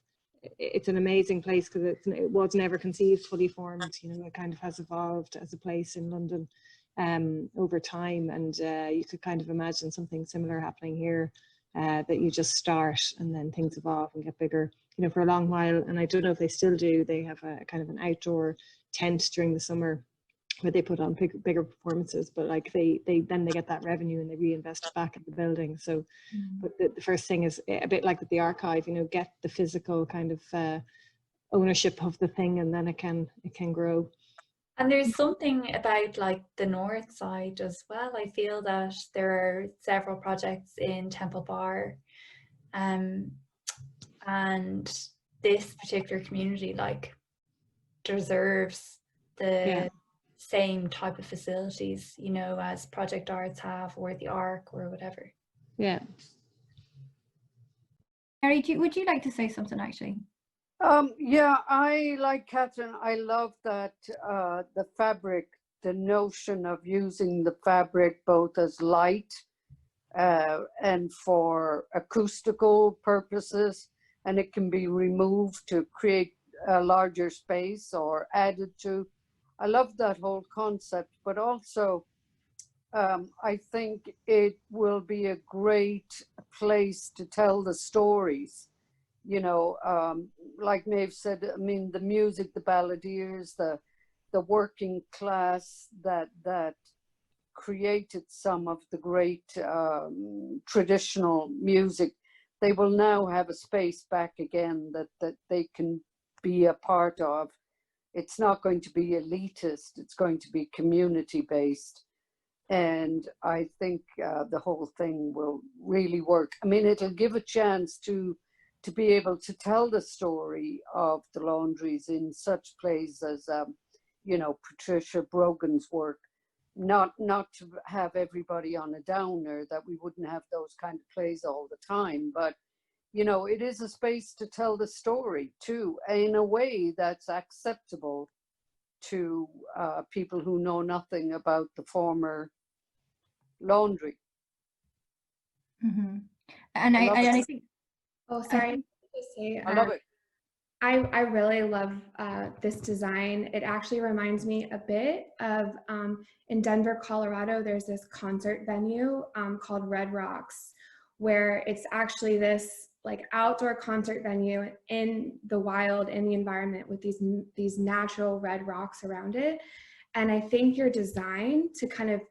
it's an amazing place because it was never conceived fully formed. You know, it kind of has evolved as a place in London over time, and you could kind of imagine something similar happening here, that you just start and then things evolve and get bigger, you know, for a long while. And I don't know if they still do. They have a kind of an outdoor tent during the summer where they put on bigger performances, but like they get that revenue and they reinvest it back in the building. So but the first thing is a bit like with the archive, you know, get the physical kind of ownership of the thing, and then it can grow. And there's something about like the north side as well. I feel that there are several projects in Temple Bar, and this particular community like deserves the same type of facilities, you know, as Project Arts have, or the Arc, or whatever. Yeah. Mary, would you like to say something actually? Yeah, I like Catherine. I love that the fabric, the notion of using the fabric both as light and for acoustical purposes, and it can be removed to create a larger space or added to. I love that whole concept, but also I think it will be a great place to tell the stories. You know, like Maeve said, I mean, the music, the balladeers, the working class that created some of the great traditional music, they will now have a space back again that they can be a part of. It's not going to be elitist, it's going to be community-based. And I think the whole thing will really work. I mean, it'll give a chance to be able to tell the story of the laundries in such plays as, you know, Patricia Brogan's work, not to have everybody on a downer, that we wouldn't have those kind of plays all the time, but, you know, it is a space to tell the story too, in a way that's acceptable to people who know nothing about the former laundry. Mm-hmm. And I think, oh, sorry, I love it. I really love this design. It actually reminds me a bit of, in Denver, Colorado, there's this concert venue called Red Rocks, where it's actually this like outdoor concert venue in the wild, in the environment, with these natural red rocks around it. And I think your design to kind of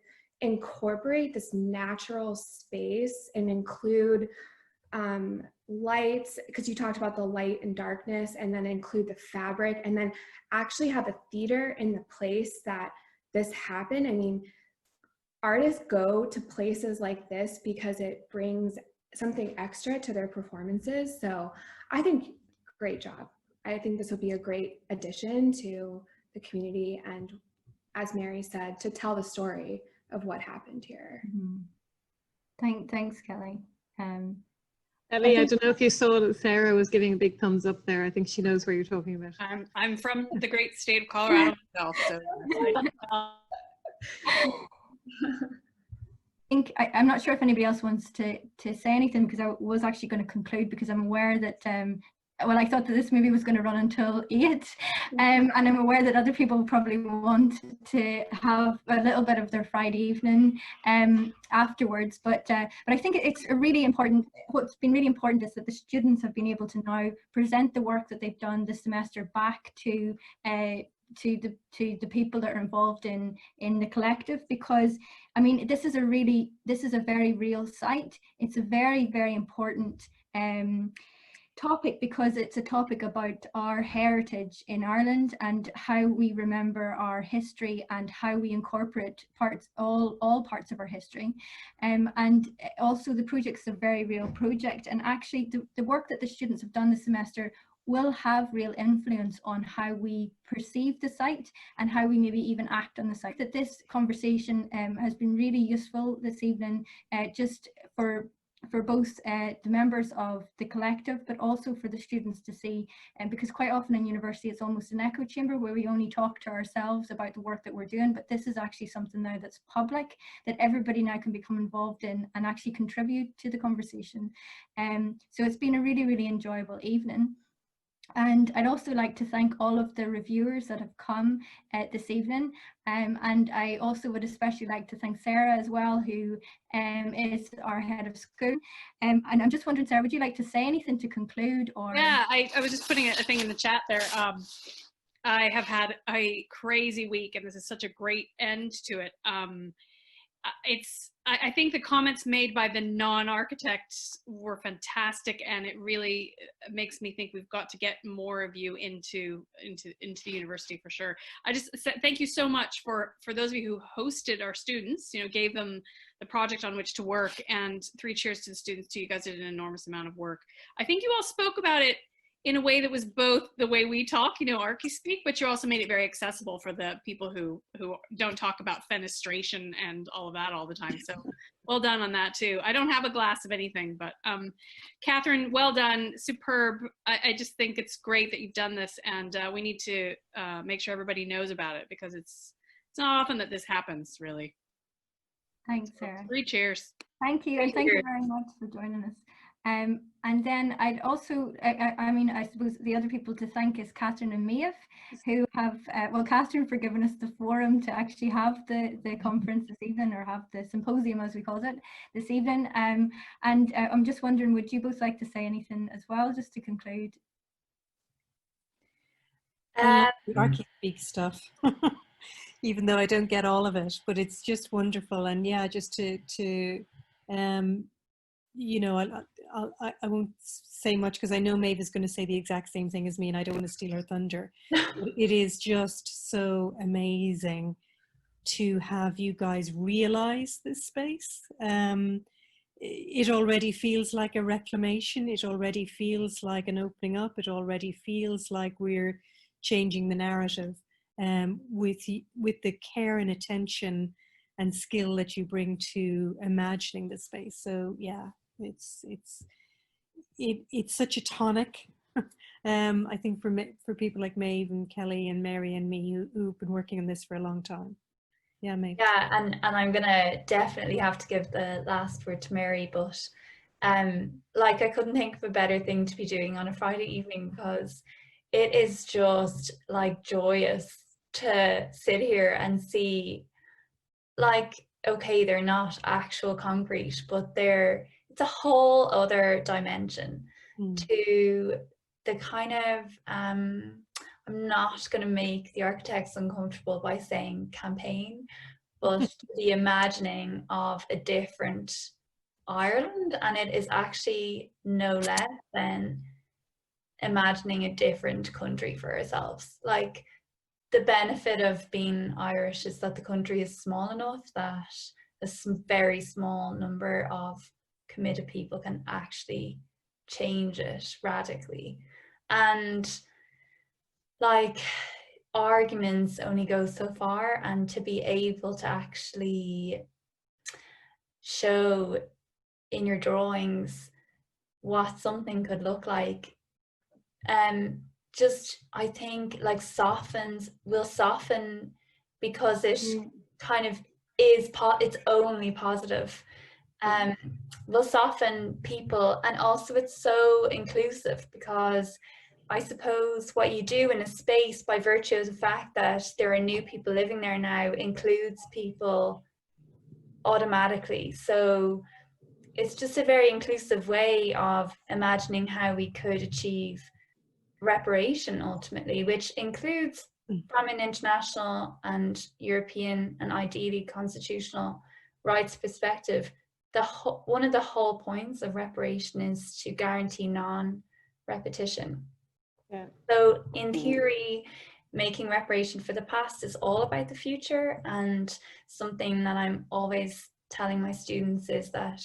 incorporate this natural space and include lights, because you talked about the light and darkness, and then include the fabric, and then actually have a theater in the place that this happened. I mean, artists go to places like this because it brings something extra to their performances. So I think, great job. I think this will be a great addition to the community, and as Mary said, to tell the story of what happened here. Mm-hmm. Thanks, Kelly. Ellie, I don't know if you saw that Sarah was giving a big thumbs up there. I think she knows what you're talking about. I'm from the great state of Colorado myself, so. I'm not sure if anybody else wants to say anything, because I was actually going to conclude, because I'm aware that well, I thought that this movie was going to run until 8, and I'm aware that other people probably want to have a little bit of their Friday evening afterwards. But I think it's really important. What's been really important is that the students have been able to now present the work that they've done this semester back to the people that are involved in the collective, because I mean this is a very real site. It's a very, very important topic, because it's a topic about our heritage in Ireland and how we remember our history and how we incorporate all parts of our history, and also the project's a very real project, and actually the work that the students have done this semester will have real influence on how we perceive the site and how we maybe even act on the site. That this conversation has been really useful this evening, just for both the members of the collective, but also for the students to see, because quite often in university it's almost an echo chamber where we only talk to ourselves about the work that we're doing, but this is actually something now that's public, that everybody now can become involved in and actually contribute to the conversation. So it's been a really, really enjoyable evening. And I'd also like to thank all of the reviewers that have come this evening, and I also would especially like to thank Sarah as well, who is our head of school. And I'm just wondering, Sarah, would you like to say anything to conclude? Or yeah, I was just putting a thing in the chat there. I have had a crazy week, and this is such a great end to it. I think the comments made by the non-architects were fantastic, and it really makes me think we've got to get more of you into the university for sure. I just thank you so much for those of you who hosted our students, gave them the project on which to work, and 3 cheers to the students too. You guys did an enormous amount of work. I think you all spoke about it in a way that was both the way we talk, archi speak, but you also made it very accessible for the people who don't talk about fenestration and all of that all the time. So well done on that too. I don't have a glass of anything, but Catherine, well done, superb. I just think it's great that you've done this, and we need to make sure everybody knows about it, because it's not often that this happens, really. Thanks, Sarah. 3 cheers. Thank you, and thank you very much for joining us. And then I'd also, I suppose the other people to thank is Catherine and Maeve, who have, Catherine for giving us the forum to actually have the conference this evening, or have the symposium as we call it this evening. And I'm just wondering, would you both like to say anything as well, just to conclude? Archie speak stuff, even though I don't get all of it, but it's just wonderful. And yeah, just to I won't say much, because I know Maeve is going to say the exact same thing as me, and I don't want to steal her thunder. It is just so amazing to have you guys realize this space. It already feels like a reclamation. It already feels like an opening up. It already feels like we're changing the narrative, with the care and attention and skill that you bring to imagining the space. So yeah, it's such a tonic. I think for people like Maeve and Kelly and Mary and me who've been working on this for a long time. Yeah, Maeve. Yeah, and I'm gonna definitely have to give the last word to Mary, but like, I couldn't think of a better thing to be doing on a Friday evening, because it is just like joyous to sit here and see, like, okay, they're not actual concrete, but it's a whole other dimension to the kind of, I'm not going to make the architects uncomfortable by saying campaign, but the imagining of a different Ireland, and it is actually no less than imagining a different country for ourselves. Like, the benefit of being Irish is that the country is small enough that a very small number of committed people can actually change it radically. And like, arguments only go so far, and to be able to actually show in your drawings what something could look like, just, I think, like, will soften, because it kind of is it's only positive, will soften people, and also it's so inclusive, because I suppose what you do in a space, by virtue of the fact that there are new people living there now, includes people automatically. So it's just a very inclusive way of imagining how we could achieve reparation ultimately, which includes, from an international and European and ideally constitutional rights perspective, one of the whole points of reparation is to guarantee non-repetition. Yeah. So in theory, making reparation for the past is all about the future, and something that I'm always telling my students is that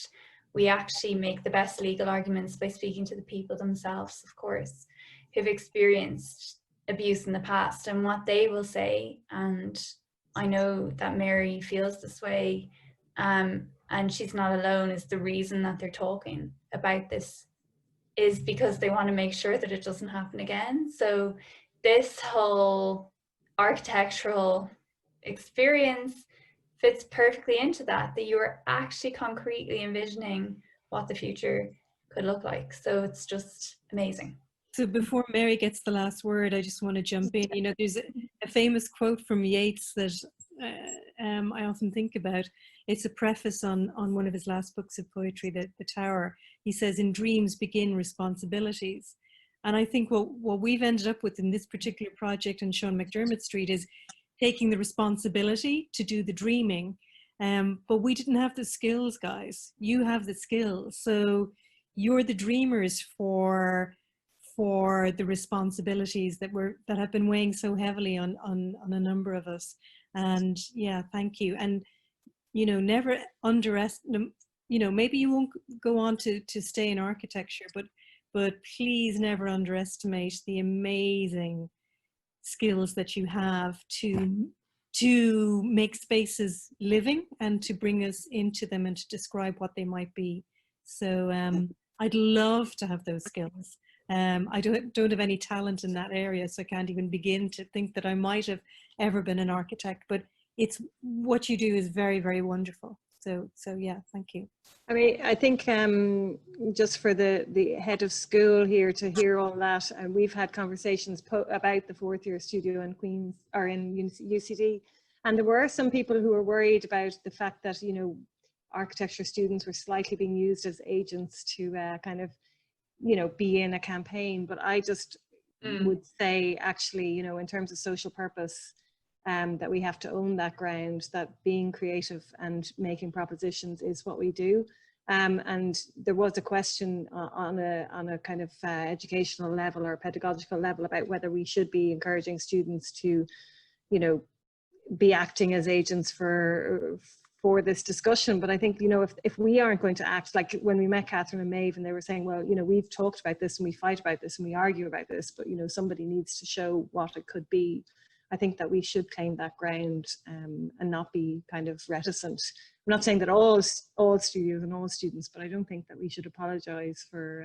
we actually make the best legal arguments by speaking to the people themselves, of course, who've experienced abuse in the past and what they will say. And I know that Mary feels this way, and she's not alone. Is the reason that they're talking about this is because they want to make sure that it doesn't happen again. So this whole architectural experience fits perfectly into that you are actually concretely envisioning what the future could look like. So it's just amazing. So before Mary gets the last word, I just want to jump in. You know, there's a famous quote from Yeats that I often think about. It's a preface on one of his last books of poetry, The Tower. He says, "In dreams begin responsibilities." And I think what we've ended up with in this particular project on Seán McDermott Street is taking the responsibility to do the dreaming. But we didn't have the skills, guys. You have the skills. So you're the dreamers for the responsibilities that have been weighing so heavily on a number of us. And yeah, thank you. And you know, never underestimate, you know, maybe you won't go on to stay in architecture, but please never underestimate the amazing skills that you have to make spaces living and to bring us into them and to describe what they might be. So I'd love to have those skills. I don't have any talent in that area, so I can't even begin to think that I might have ever been an architect, but it's what you do is very, very wonderful. So yeah, thank you. I mean, I think just for the head of school here to hear all that, and we've had conversations about the fourth year studio in Queen's or in UCD, and there were some people who were worried about the fact that, you know, architecture students were slightly being used as agents to kind of, you know, be in a campaign. But I just would say, actually, you know, in terms of social purpose, that we have to own that ground, that being creative and making propositions is what we do. And there was a question on a kind of educational level or pedagogical level about whether we should be encouraging students to, you know, be acting as agents for this discussion. But I think, you know, if we aren't going to act, like when we met Catherine and Maeve and they were saying, well, you know, we've talked about this and we fight about this and we argue about this, but, you know, somebody needs to show what it could be. I think that we should claim that ground and not be kind of reticent. I'm not saying that all studios and all students, but I don't think that we should apologize for.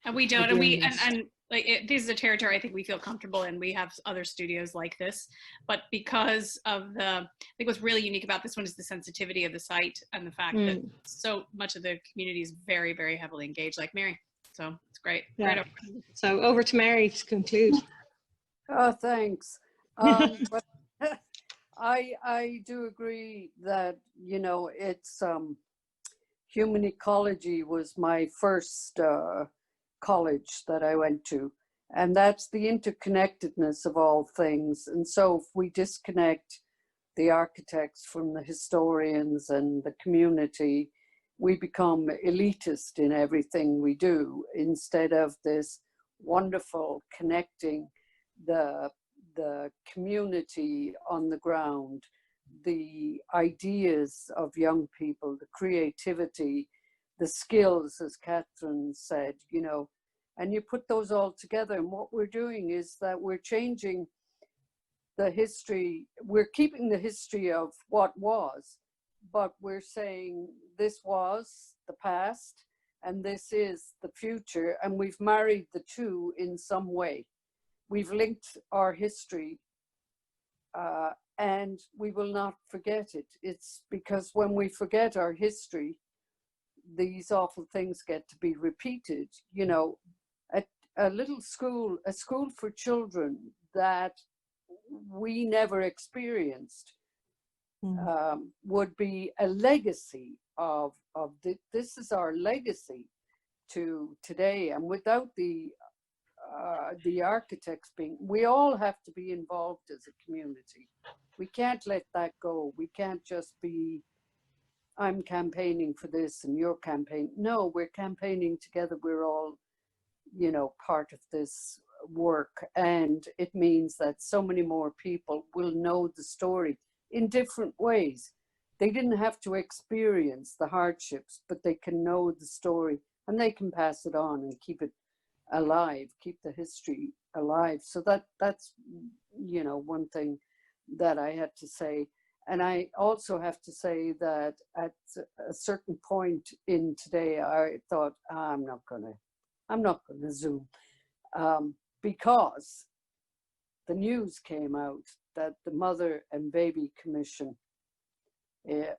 And we don't, and like this is a territory I think we feel comfortable in. We have other studios like this, but because of I think what's really unique about this one is the sensitivity of the site and the fact that so much of the community is very, very heavily engaged, like Mary. So it's great. Yeah. Right. So over to Mary to conclude. Oh, thanks. But I do agree that, you know, it's human ecology was my first college that I went to, and that's the interconnectedness of all things. And so if we disconnect the architects from the historians and the community, we become elitist in everything we do, instead of this wonderful connecting the community on the ground, the ideas of young people, the creativity, the skills, as Catherine said, you know, and you put those all together. And what we're doing is that we're changing the history. We're keeping the history of what was, but we're saying this was the past and this is the future. And we've married the two in some way. We've linked our history and we will not forget it. It's because when we forget our history, these awful things get to be repeated, you know, a little school, a school for children that we never experienced, would be a legacy of this is our legacy to today. And without the architects being, we all have to be involved as a community. We can't let that go. We can't just be, I'm campaigning for this and you're campaigning. No, we're campaigning together. We're all, you know, part of this work. And it means that so many more people will know the story in different ways. They didn't have to experience the hardships, but they can know the story and they can pass it on and keep it alive, keep the history alive. So that's, you know, one thing that I had to say. And I also have to say that at a certain point in today, I thought, I'm not gonna Zoom, because the news came out that the Mother and Baby Commission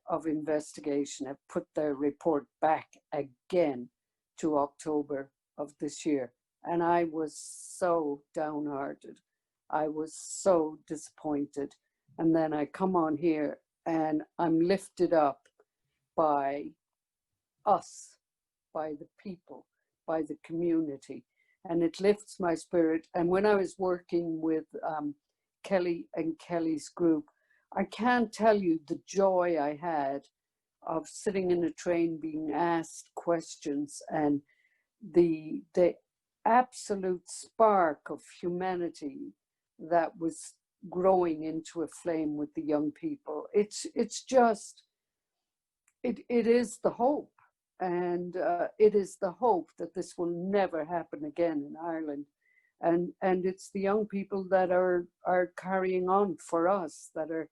of investigation have put their report back again to October of this year. And I was so downhearted. I was so disappointed. And then I come on here and I'm lifted up by us, by the people, by the community, and it lifts my spirit. And when I was working with Kelly and Kelly's group, I can't tell you the joy I had of sitting in a train being asked questions, and the absolute spark of humanity that was growing into a flame with the young people. It's just, it is the hope. And it is the hope that this will never happen again in Ireland. And it's the young people that are carrying on for us, that are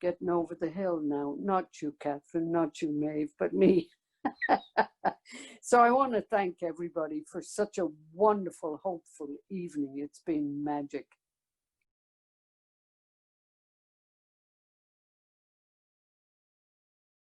getting over the hill now. Not you, Catherine, not you, Maeve, but me. So I want to thank everybody for such a wonderful, hopeful evening. It's been magic.